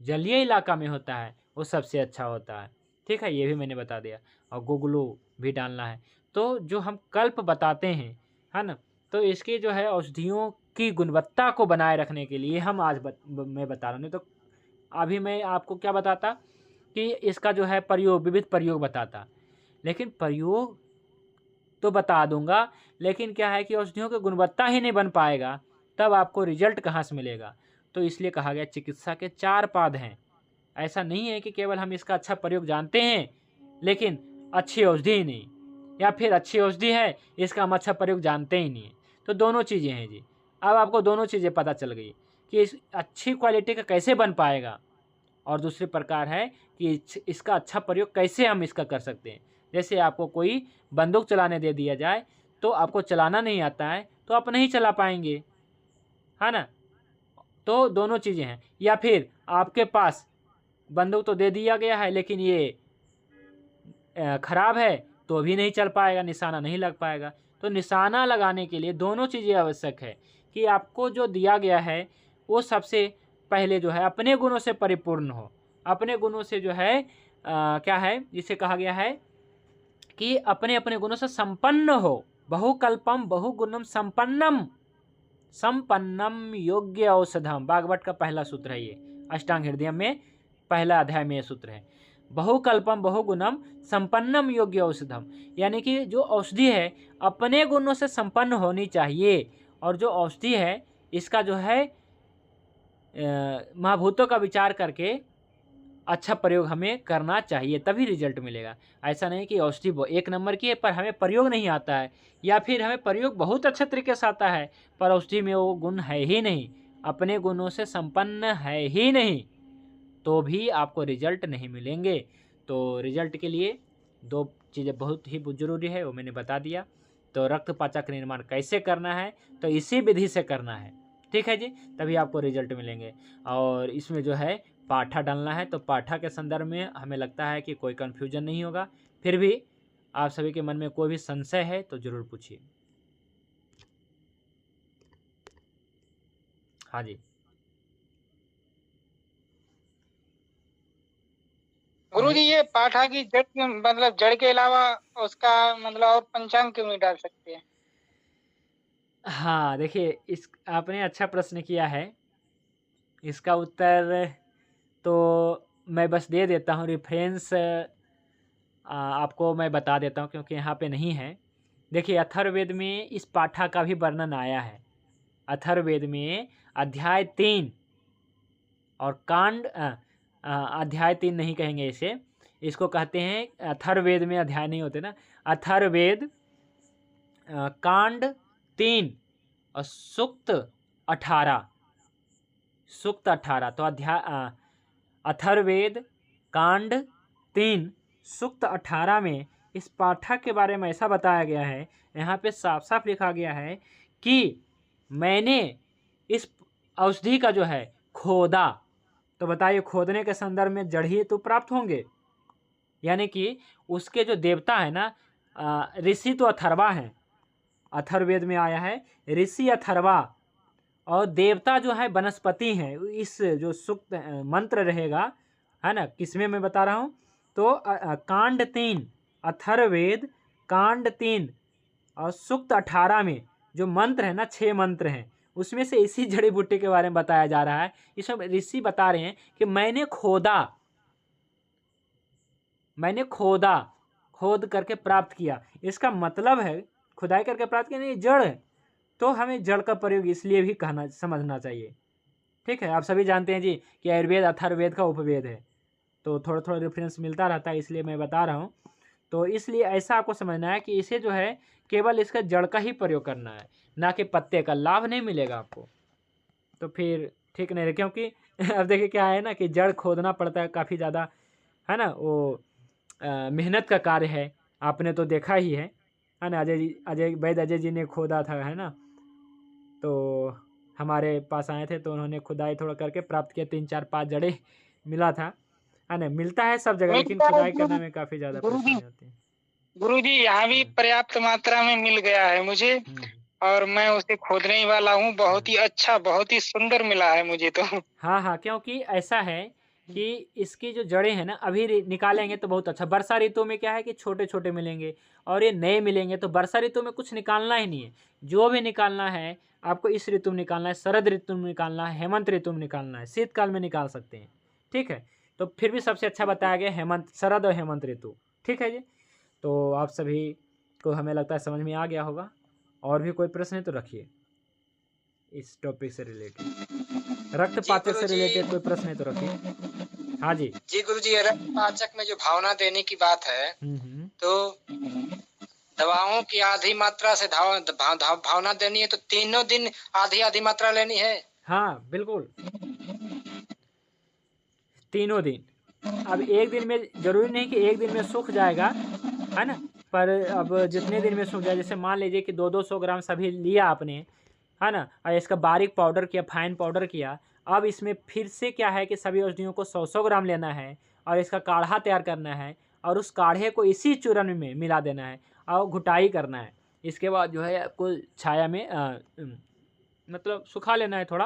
[SPEAKER 1] जलीय इलाका में होता है, वो सबसे अच्छा होता है। ठीक है, ये भी मैंने बता दिया। और गुगलू भी डालना है। तो जो हम कल्प बताते हैं, है ना, तो इसकी जो है औषधियों की गुणवत्ता को बनाए रखने के लिए हम आज मैं बता रहा हूँ। नहीं तो अभी मैं आपको क्या बताता कि इसका जो है प्रयोग, विविध प्रयोग बताता, लेकिन प्रयोग तो बता दूंगा, लेकिन क्या है कि औषधियों की गुणवत्ता ही नहीं बन पाएगा, तब आपको रिजल्ट कहाँ से मिलेगा। तो इसलिए कहा गया चिकित्सा के 4 पाद हैं। ऐसा नहीं है कि केवल हम इसका अच्छा प्रयोग जानते हैं लेकिन अच्छी औषधि ही नहीं, या फिर अच्छी औषधि है इसका हम अच्छा प्रयोग जानते ही नहीं है। तो दोनों चीज़ें हैं जी। अब आपको दोनों चीज़ें पता चल गई कि इस अच्छी क्वालिटी का कैसे बन पाएगा, और दूसरी प्रकार है कि इसका अच्छा प्रयोग कैसे हम इसका कर सकते हैं। जैसे आपको कोई बंदूक चलाने दे दिया जाए तो आपको चलाना नहीं आता है तो आप नहीं चला पाएंगे, है ना। तो दोनों चीज़ें हैं। या फिर आपके पास बंदूक तो दे दिया गया है लेकिन ये खराब है तो भी नहीं चल पाएगा, निशाना नहीं लग पाएगा। तो निशाना लगाने के लिए दोनों चीज़ें आवश्यक है कि आपको जो दिया गया है वो सबसे पहले जो है अपने गुणों से परिपूर्ण हो, अपने गुणों से जो है क्या है जिसे कहा गया है कि अपने अपने गुणों से संपन्न हो। बहुकल्पम बहुगुणम संपन्नम, संपन्नम योग्य औषधम, भागवत का पहला सूत्र है ये, अष्टांग हृदय में पहला अध्याय में ये सूत्र है। बहुकल्पम बहुगुणम संपन्नम योग्य औषधम, यानी कि जो औषधि है अपने गुणों से संपन्न होनी चाहिए, और जो औषधि है इसका जो है महाभूतों का विचार करके अच्छा प्रयोग हमें करना चाहिए, तभी रिजल्ट मिलेगा। ऐसा नहीं कि औषधि एक नंबर की है पर हमें प्रयोग नहीं आता है, या फिर हमें प्रयोग बहुत अच्छे तरीके से आता है पर औषधि में वो गुण है ही नहीं, अपने गुणों से संपन्न है ही नहीं, तो भी आपको रिजल्ट नहीं मिलेंगे। तो रिजल्ट के लिए दो चीज़ें बहुत ही जरूरी है, वो मैंने बता दिया। तो रक्त पाचक निर्माण कैसे करना है, तो इसी विधि से करना है, ठीक है जी, तभी आपको रिजल्ट मिलेंगे। और इसमें जो है पाठा डालना है, तो पाठा के संदर्भ में हमें लगता है कि कोई कन्फ्यूजन नहीं होगा। फिर भी आप सभी के मन में कोई भी संशय है तो जरूर पूछिए। हाँ जी
[SPEAKER 3] गुरुजी, ये पाठा की जड़ मतलब जड़ के अलावा उसका मतलब और पंचांग क्यों नहीं डाल सकते हैं?
[SPEAKER 1] हाँ, देखिए इस आपने अच्छा प्रश्न किया है। इसका उत्तर तो मैं बस दे देता हूँ, रेफरेंस आपको मैं बता देता हूँ क्योंकि यहाँ पे नहीं है। देखिए अथर्ववेद में इस पाठा का भी वर्णन आया है। अथर्ववेद में अध्याय 3 और कांड अध्याय 3 नहीं कहेंगे इसे, इसको कहते हैं अथर्ववेद में अध्याय नहीं होते ना, अथर्ववेद कांड 3 और सूक्त 18, सूक्त 18। तो अध्याय अथर्ववेद कांड 3 सूक्त 18 में इस पाठा के बारे में ऐसा बताया गया है, यहाँ पे साफ साफ लिखा गया है कि मैंने इस औषधि का जो है खोदा। तो बताइए खोदने के संदर्भ में जड़ ही तो प्राप्त होंगे, यानी कि उसके जो देवता है ना, ऋषि तो अथर्वा हैं, अथर्ववेद में आया है ऋषि अथर्वा, और देवता जो है वनस्पति हैं। इस जो सूक्त मंत्र रहेगा है ना, किसमें मैं बता रहा हूँ, तो कांड 3 अथर्ववेद कांड 3 और सूक्त 18 में जो मंत्र है ना, 6 मंत्र हैं, उसमें से इसी जड़ी बूटी के बारे में बताया जा रहा है। इसमें ऋषि बता रहे हैं कि मैंने खोदा, खोद करके प्राप्त किया। इसका मतलब है खुदाई करके प्राप्त किया, नहीं जड़ है, तो हमें जड़ का प्रयोग इसलिए भी समझना चाहिए। ठीक है, आप सभी जानते हैं जी कि आयुर्वेद अथर्ववेद का उपवेद है, तो थोड़ा थोड़ा रेफरेंस मिलता रहता है, इसलिए मैं बता रहा हूँ। तो इसलिए ऐसा आपको समझना है कि इसे जो है केवल इसका जड़ का ही प्रयोग करना है, ना कि पत्ते का। लाभ नहीं मिलेगा आपको, तो फिर ठीक नहीं है। क्योंकि अब देखिए क्या है ना कि जड़ खोदना पड़ता है काफ़ी ज़्यादा, है ना, वो मेहनत का कार्य है, आपने तो देखा ही है ना। अजय जी ने खोदा था, है ना, तो हमारे पास आए थे तो उन्होंने खुदाई थोड़ा करके प्राप्त किया, 3 4 5 जड़ें मिला था, है ना। मिलता है सब जगह, लेकिन खुदाई करने में काफ़ी ज़्यादा परेशानी होती है।
[SPEAKER 3] गुरुजी, यहाँ भी पर्याप्त मात्रा में मिल गया है मुझे, और मैं उसे खोदने ही वाला हूँ। बहुत ही अच्छा, बहुत ही सुंदर मिला है मुझे तो।
[SPEAKER 1] हाँ, क्योंकि ऐसा है कि इसकी जो जड़ें हैं ना अभी निकालेंगे तो बहुत अच्छा। वर्षा ऋतु में क्या है कि छोटे छोटे मिलेंगे और ये नए मिलेंगे, तो वर्षा ऋतु में कुछ निकालना ही नहीं है। जो भी निकालना है आपको इस ऋतु में निकालना है, शरद ऋतु में निकालना है, हेमंत ऋतु में निकालना है, शीतकाल में निकाल सकते हैं। ठीक है, तो फिर भी सबसे अच्छा बताया गया हेमंत, शरद और हेमंत ऋतु। ठीक है जी, तो आप सभी को हमें लगता है समझ में आ गया होगा। और भी कोई प्रश्न है तो रखिए इस टॉपिक से रिलेटेड, रक्त पाचक से रिलेटेड कोई प्रश्न है तो रखिए। हाँ जी
[SPEAKER 4] गुरुजी, रक्त पाचक में जो भावना देने की बात है, तो दवाओं की आधी मात्रा से भावना देनी है, तो तीनों दिन आधी आधी मात्रा लेनी है।
[SPEAKER 1] हाँ बिल्कुल, तीनों दिन। अब एक दिन में ज़रूरी नहीं कि एक दिन में सूख जाएगा, है ना? पर अब जितने दिन में सूख जाए, जैसे मान लीजिए कि 200-200 ग्राम सभी लिया आपने, है ना? और इसका बारीक पाउडर किया, फाइन पाउडर किया। अब इसमें फिर से क्या है कि सभी औषधियों को 100-100 ग्राम लेना है और इसका काढ़ा तैयार करना है और उस काढ़े को इसी चूर्ण में मिला देना है और घुटाई करना है। इसके बाद जो है आपको छाया में मतलब सुखा लेना है थोड़ा,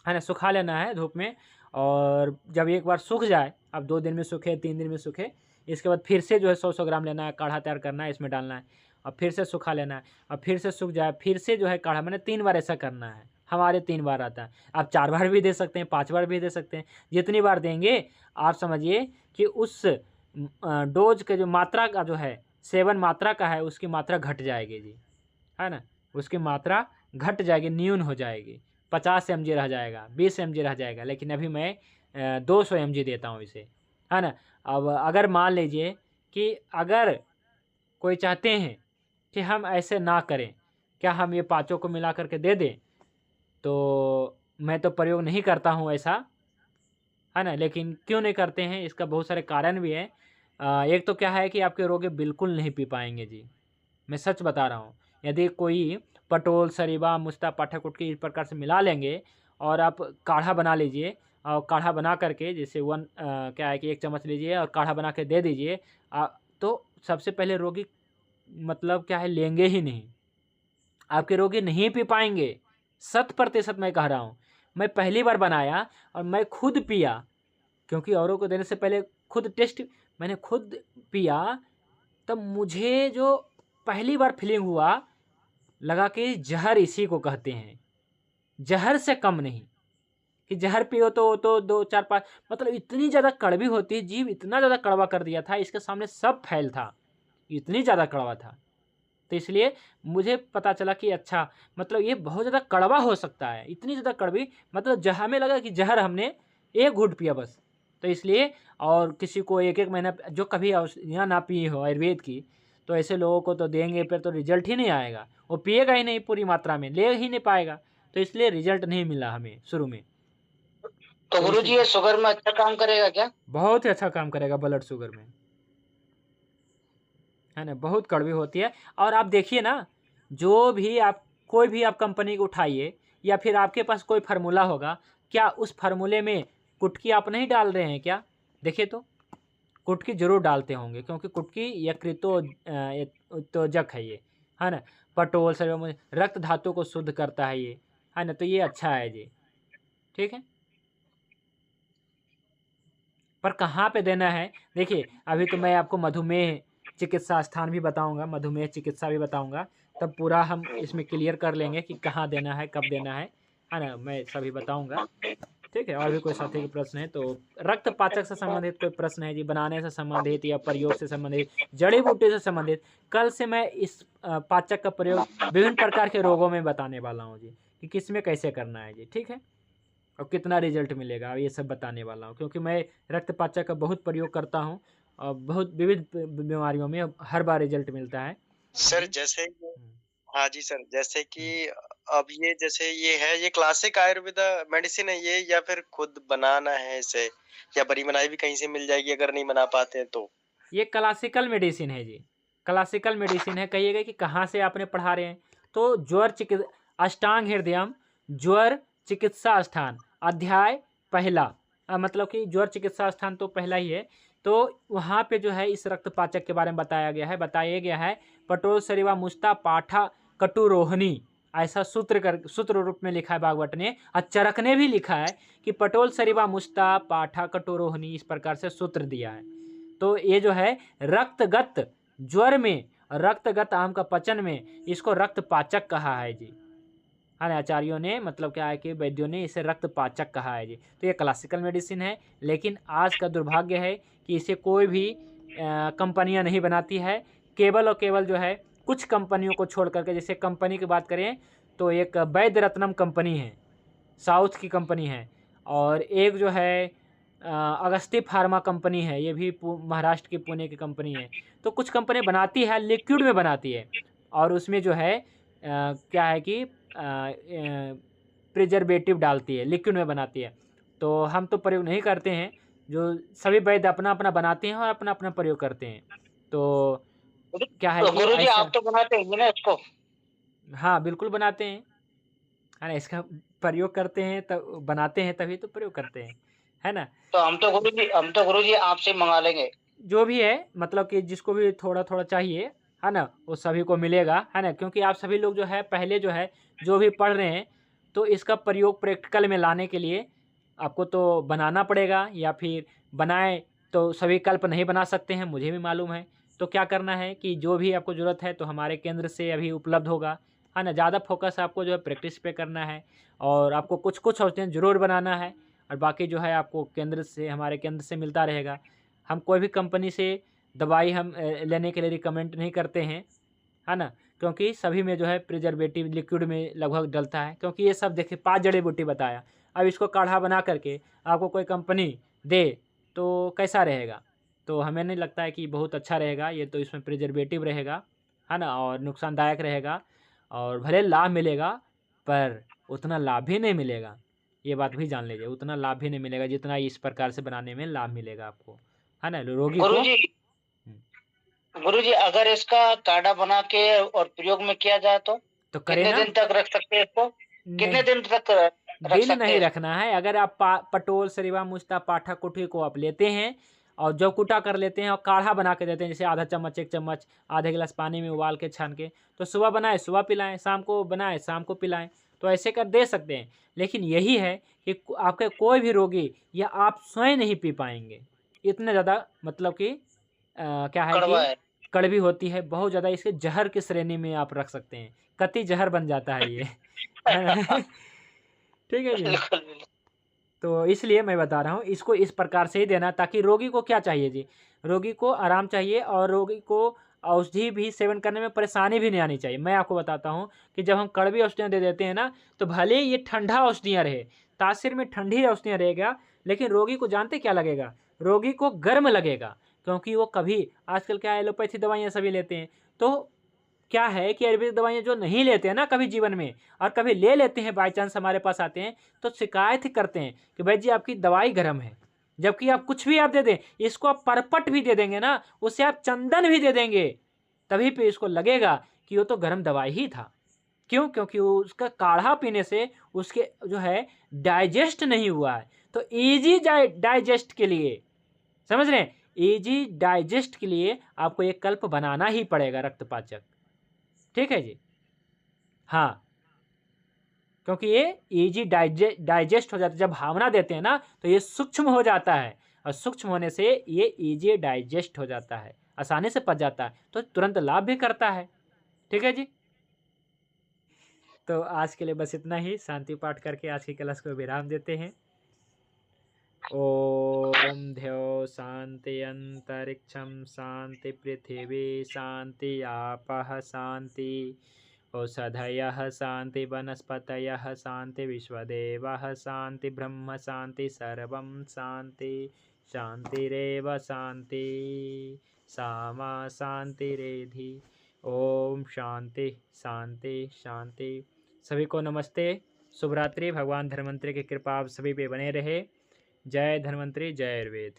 [SPEAKER 1] है ना? सुखा लेना है धूप में, और जब एक बार सूख जाए, अब 2 दिन में सूखे, 3 दिन में सूखे, इसके बाद फिर से जो है 100-100 ग्राम लेना है, काढ़ा तैयार करना है, इसमें डालना है और फिर से सुखा लेना है और फिर से सूख जाए, फिर से जो है काढ़ा, मैंने 3 बार ऐसा करना है। हमारे 3 बार आता है, आप 4 बार भी दे सकते हैं, 5 बार भी दे सकते हैं। जितनी बार देंगे आप समझिए कि उस डोज के जो मात्रा का जो है, सेवन मात्रा का है, उसकी मात्रा घट जाएगी जी, है ना? उसकी मात्रा घट जाएगी, न्यून हो जाएगी। 50 mg रह जाएगा, 20 mg रह जाएगा, लेकिन अभी मैं 200 mg देता हूँ इसे, है ना? अब अगर मान लीजिए कि अगर कोई चाहते हैं कि हम ऐसे ना करें, क्या हम ये पाँचों को मिला कर के दे दें? तो मैं तो प्रयोग नहीं करता हूँ ऐसा, है ना? लेकिन क्यों नहीं करते हैं, इसका बहुत सारे कारण भी हैं। एक तो क्या है कि आपके रोगी बिल्कुल नहीं पी पाएंगे जी, मैं सच बता रहा हूँ। यदि कोई पटोल, सरीबा, मुस्ता, पाठा कुटकी इस प्रकार से मिला लेंगे और आप काढ़ा बना लीजिए, और काढ़ा बना करके जैसे क्या है कि 1 चम्मच लीजिए और काढ़ा बना के दे दीजिए, तो सबसे पहले रोगी मतलब क्या है, लेंगे ही नहीं, आपके रोगी नहीं पी पाएंगे। 100% मैं कह रहा हूँ। मैं पहली बार बनाया और मैं खुद पिया, क्योंकि औरों को देने से पहले खुद टेस्ट मैंने खुद पिया, तब मुझे जो पहली बार फीलिंग हुआ, लगा कि जहर इसी को कहते हैं, जहर से कम नहीं। कि जहर पियो तो 2-4-5 मतलब इतनी ज़्यादा कड़वी होती है, जीभ इतना ज़्यादा कड़वा कर दिया था, इसके सामने सब फैल था, इतनी ज़्यादा कड़वा था। तो इसलिए मुझे पता चला कि अच्छा, मतलब ये बहुत ज़्यादा कड़वा हो सकता है, इतनी ज़्यादा कड़वी, मतलब हमें लगा कि जहर हमने 1 घूंट पिया बस। तो इसलिए, और किसी को 1-1 महीना जो कभी औषधियाँ ना पिए हो आयुर्वेद की, तो ऐसे लोगों को तो देंगे, फिर तो रिजल्ट ही नहीं आएगा, वो पिएगा ही नहीं, पूरी मात्रा में ले ही नहीं पाएगा। तो इसलिए रिजल्ट नहीं मिला हमें शुरू में।
[SPEAKER 4] तो गुरुजी ये शुगर में अच्छा काम करेगा क्या?
[SPEAKER 1] बहुत ही अच्छा काम करेगा ब्लड शुगर में, है ना? बहुत कड़वी होती है। और आप देखिए ना, जो भी आप कोई भी आप कंपनी को उठाइए, या फिर आपके पास कोई फार्मूला होगा, क्या उस फार्मूले में कुटकी आप नहीं डाल रहे हैं क्या? देखिए तो कुटकी जरूर डालते होंगे, क्योंकि कुटकी यकृतोत्तेजक है ये, है ना? पटोल शरीर में रक्त धातु को शुद्ध करता है ये, है ना? तो ये अच्छा है जी, ठीक है। पर कहाँ पे देना है, देखिए अभी तो मैं आपको मधुमेह चिकित्सा स्थान भी बताऊंगा, मधुमेह चिकित्सा भी बताऊंगा, तब पूरा हम इसमें क्लियर कर लेंगे कि कहाँ देना है, कब देना है ना? मैं सभी बताऊंगा, ठीक है। और भी कोई साथी के प्रश्न है तो, रक्त पाचक से संबंधित कोई प्रश्न है जी, बनाने से संबंधित या प्रयोग से संबंधित, जड़ी बूटी से संबंधित, कल से मैं इस पाचक का प्रयोग विभिन्न प्रकार के रोगों में बताने वाला हूँ जी, कि किस में कैसे करना है जी, ठीक है, और कितना रिजल्ट मिलेगा, ये सब बताने वाला हूँ, क्योंकि मैं रक्तपाचक का बहुत प्रयोग करता हूँ और बहुत विविध बीमारियों में हर बार रिजल्ट मिलता है
[SPEAKER 5] सर। जैसे हाँ जी सर, जैसे कि अब ये जैसे ये है, ये क्लासिक आयुर्वेदा मेडिसिन है ये, या फिर खुद बनाना है इसे, या बड़ी बनाई भी कहीं से मिल जाएगी अगर नहीं बना पाते हैं तो?
[SPEAKER 1] ये क्लासिकल मेडिसिन है जी, क्लासिकल मेडिसिन है। कहिएगा कि कहाँ से आपने पढ़ा रहे हैं, तो ज्वर अष्टांग हृदयम ज्वर चिकित्सा स्थान अध्याय पहला, मतलब कि ज्वर चिकित्सा स्थान तो पहला ही है, तो वहाँ पे जो है इस रक्तपाचक के बारे में बताया गया है पटोल सरीवा मुस्ता पाठा कटुरोहनी, ऐसा सूत्र रूप में लिखा है भागवत ने, और चरक ने भी लिखा है कि पटोल सरीवा मुस्ता पाठा कटुरोहनी, इस प्रकार से सूत्र दिया है। तो ये जो है रक्तगत ज्वर में, रक्तगत आम का पचन में, इसको रक्तपाचक कहा है जी, है ना? आचार्यों ने, मतलब क्या है कि वैद्यों ने इसे रक्तपाचक कहा है जी। तो ये क्लासिकल मेडिसिन है, लेकिन आज का दुर्भाग्य है कि इसे कोई भी कंपनियां नहीं बनाती है, केवल और केवल जो है कुछ कंपनियों को छोड़ करके, जैसे कंपनी की बात करें तो एक वैद्य रत्नम कंपनी है, साउथ की कंपनी है, और एक जो है अगस्ती फार्मा कंपनी है, ये भी महाराष्ट्र की पुणे की कंपनी है। तो कुछ कंपनी बनाती है, लिक्विड में बनाती है, और उसमें जो है क्या है कि प्रिजर्वेटिव डालती है, लिक्विड में बनाती है। तो हम तो प्रयोग नहीं करते हैं, जो सभी वैद्य अपना अपना बनाते हैं और अपना अपना प्रयोग करते हैं। तो क्या है
[SPEAKER 3] तो
[SPEAKER 1] कि
[SPEAKER 3] गुरुजी
[SPEAKER 1] ऐसा,
[SPEAKER 3] आप तो बनाते होंगे ना इसको?
[SPEAKER 1] हाँ बिल्कुल बनाते हैं, है ना, इसका प्रयोग करते हैं तब बनाते हैं, तभी तो प्रयोग करते हैं, है ना।
[SPEAKER 3] तो हम तो गुरुजी आपसे मंगा लेंगे।
[SPEAKER 1] जो भी है, मतलब कि जिसको भी थोड़ा थोड़ा चाहिए, है ना, वो सभी को मिलेगा, है ना, क्योंकि आप सभी लोग जो है पहले जो है जो भी पढ़ रहे हैं, तो इसका प्रयोग प्रैक्टिकल में लाने के लिए आपको तो बनाना पड़ेगा, या फिर बनाए तो सभी कल्प नहीं बना सकते हैं, मुझे भी मालूम है। तो क्या करना है कि जो भी आपको ज़रूरत है तो हमारे केंद्र से अभी उपलब्ध होगा, है ना। ज़्यादा फोकस आपको जो है प्रैक्टिस पे करना है, और आपको कुछ कुछ औषधियाँ ज़रूर बनाना है, और बाकी जो है आपको केंद्र से, हमारे केंद्र से मिलता रहेगा। हम कोई भी कंपनी से दवाई हम लेने के लिए रिकमेंड नहीं करते हैं, है ना, क्योंकि सभी में जो है प्रिजर्वेटिव लिक्विड में लगभग डलता है। क्योंकि ये सब देखिए 5 जड़ी बूटी बताया, अब इसको काढ़ा बना करके आपको कोई कंपनी दे तो कैसा रहेगा। तो हमें नहीं लगता है कि बहुत अच्छा रहेगा ये, तो इसमें प्रिजर्वेटिव रहेगा, है ना, और नुकसानदायक रहेगा, और भले लाभ मिलेगा पर उतना लाभ भी नहीं मिलेगा, ये बात भी जान लीजिए, उतना लाभ भी नहीं मिलेगा जितना इस प्रकार से बनाने में लाभ मिलेगा आपको, है ना, रोगी को।
[SPEAKER 3] गुरुजी अगर इसका काढ़ा बना के और प्रयोग में किया जाए तो
[SPEAKER 1] करे
[SPEAKER 3] कितने
[SPEAKER 1] ना,
[SPEAKER 3] दिन तक रख सकते हैं इसको? कितने दिन तक रख
[SPEAKER 1] दिन
[SPEAKER 3] सकते
[SPEAKER 1] नहीं
[SPEAKER 3] हैं?
[SPEAKER 1] रखना है। अगर आप पटोल, सरीवा, मुस्ता, पाठा, कुठी को आप लेते हैं और जौ कुटा कर लेते हैं और काढ़ा बना के देते हैं, जैसे आधा चम्मच, 1 चम्मच, आधे गिलास पानी में उबाल के छान के, तो सुबह बनाए सुबह पिलाएं, शाम को बनाए शाम को पिलाएं, तो ऐसे कर दे सकते हैं। लेकिन यही है कि आपके कोई भी रोगी या आप स्वयं नहीं पी पाएंगे, इतने ज़्यादा, मतलब कि क्या है कि कड़वी होती है बहुत ज़्यादा, इसके जहर की श्रेणी में आप रख सकते हैं, कति जहर बन जाता है ये। ठीक है जी। तो इसलिए मैं बता रहा हूँ, इसको इस प्रकार से ही देना, ताकि रोगी को क्या चाहिए जी, रोगी को आराम चाहिए, और रोगी को औषधि भी सेवन करने में परेशानी भी नहीं आनी चाहिए। मैं आपको बताता हूँ कि जब हम कड़वी औषधियाँ दे देते हैं ना, तो भले ये ठंडा औषधियाँ रहे, तासीर में ठंडी औषधियाँ रहेगा, लेकिन रोगी को जानते क्या लगेगा, रोगी को गर्म लगेगा, क्योंकि वो कभी, आजकल क्या एलोपैथी दवाइयाँ सभी लेते हैं, तो क्या है कि आयुर्वेदिक दवाइयाँ जो नहीं लेते हैं ना कभी जीवन में, और कभी ले लेते हैं बाई चांस हमारे पास आते हैं, तो शिकायत ही करते हैं कि भाई जी आपकी दवाई गर्म है, जबकि आप कुछ भी आप दे दें, इसको आप परपट भी दे देंगे ना, उससे आप चंदन भी दे देंगे, तभी पे इसको लगेगा कि वो तो गर्म दवाई ही था। क्यों? क्योंकि उसका काढ़ा पीने से उसके जो है डाइजेस्ट नहीं हुआ है। तो ईजी डाइजेस्ट के लिए, समझ रहे हैं, ईजी डाइजेस्ट के लिए आपको एक कल्प बनाना ही पड़ेगा, रक्तपाचक। ठीक है जी, हाँ, क्योंकि ये इजी डाइजेस्ट हो जाता है। जब भावना देते हैं ना तो ये सूक्ष्म हो जाता है, और सूक्ष्म होने से ये इजी डाइजेस्ट हो जाता है, आसानी से पच जाता है, तो तुरंत लाभ भी करता है। ठीक है जी। तो आज के लिए बस इतना ही, शांति पाठ करके आज की क्लास को विराम देते हैं। ओम ध्यो शांति अंतरिक्षम शांति पृथिवी शांति आपः शांति औषधयः शांति वनस्पतयः शांति विश्वदेवः शांति ब्रह्म शांति सर्वं शांति शांतिरेव शांति सामा शांतिरेधि। ओम शांति शांति शांति। सभी को नमस्ते, शुभ रात्रि। भगवान धन्वंतरि की कृपा आप सभी पे बने रहे। जय धन्वंतरि, जय आयुर्वेद।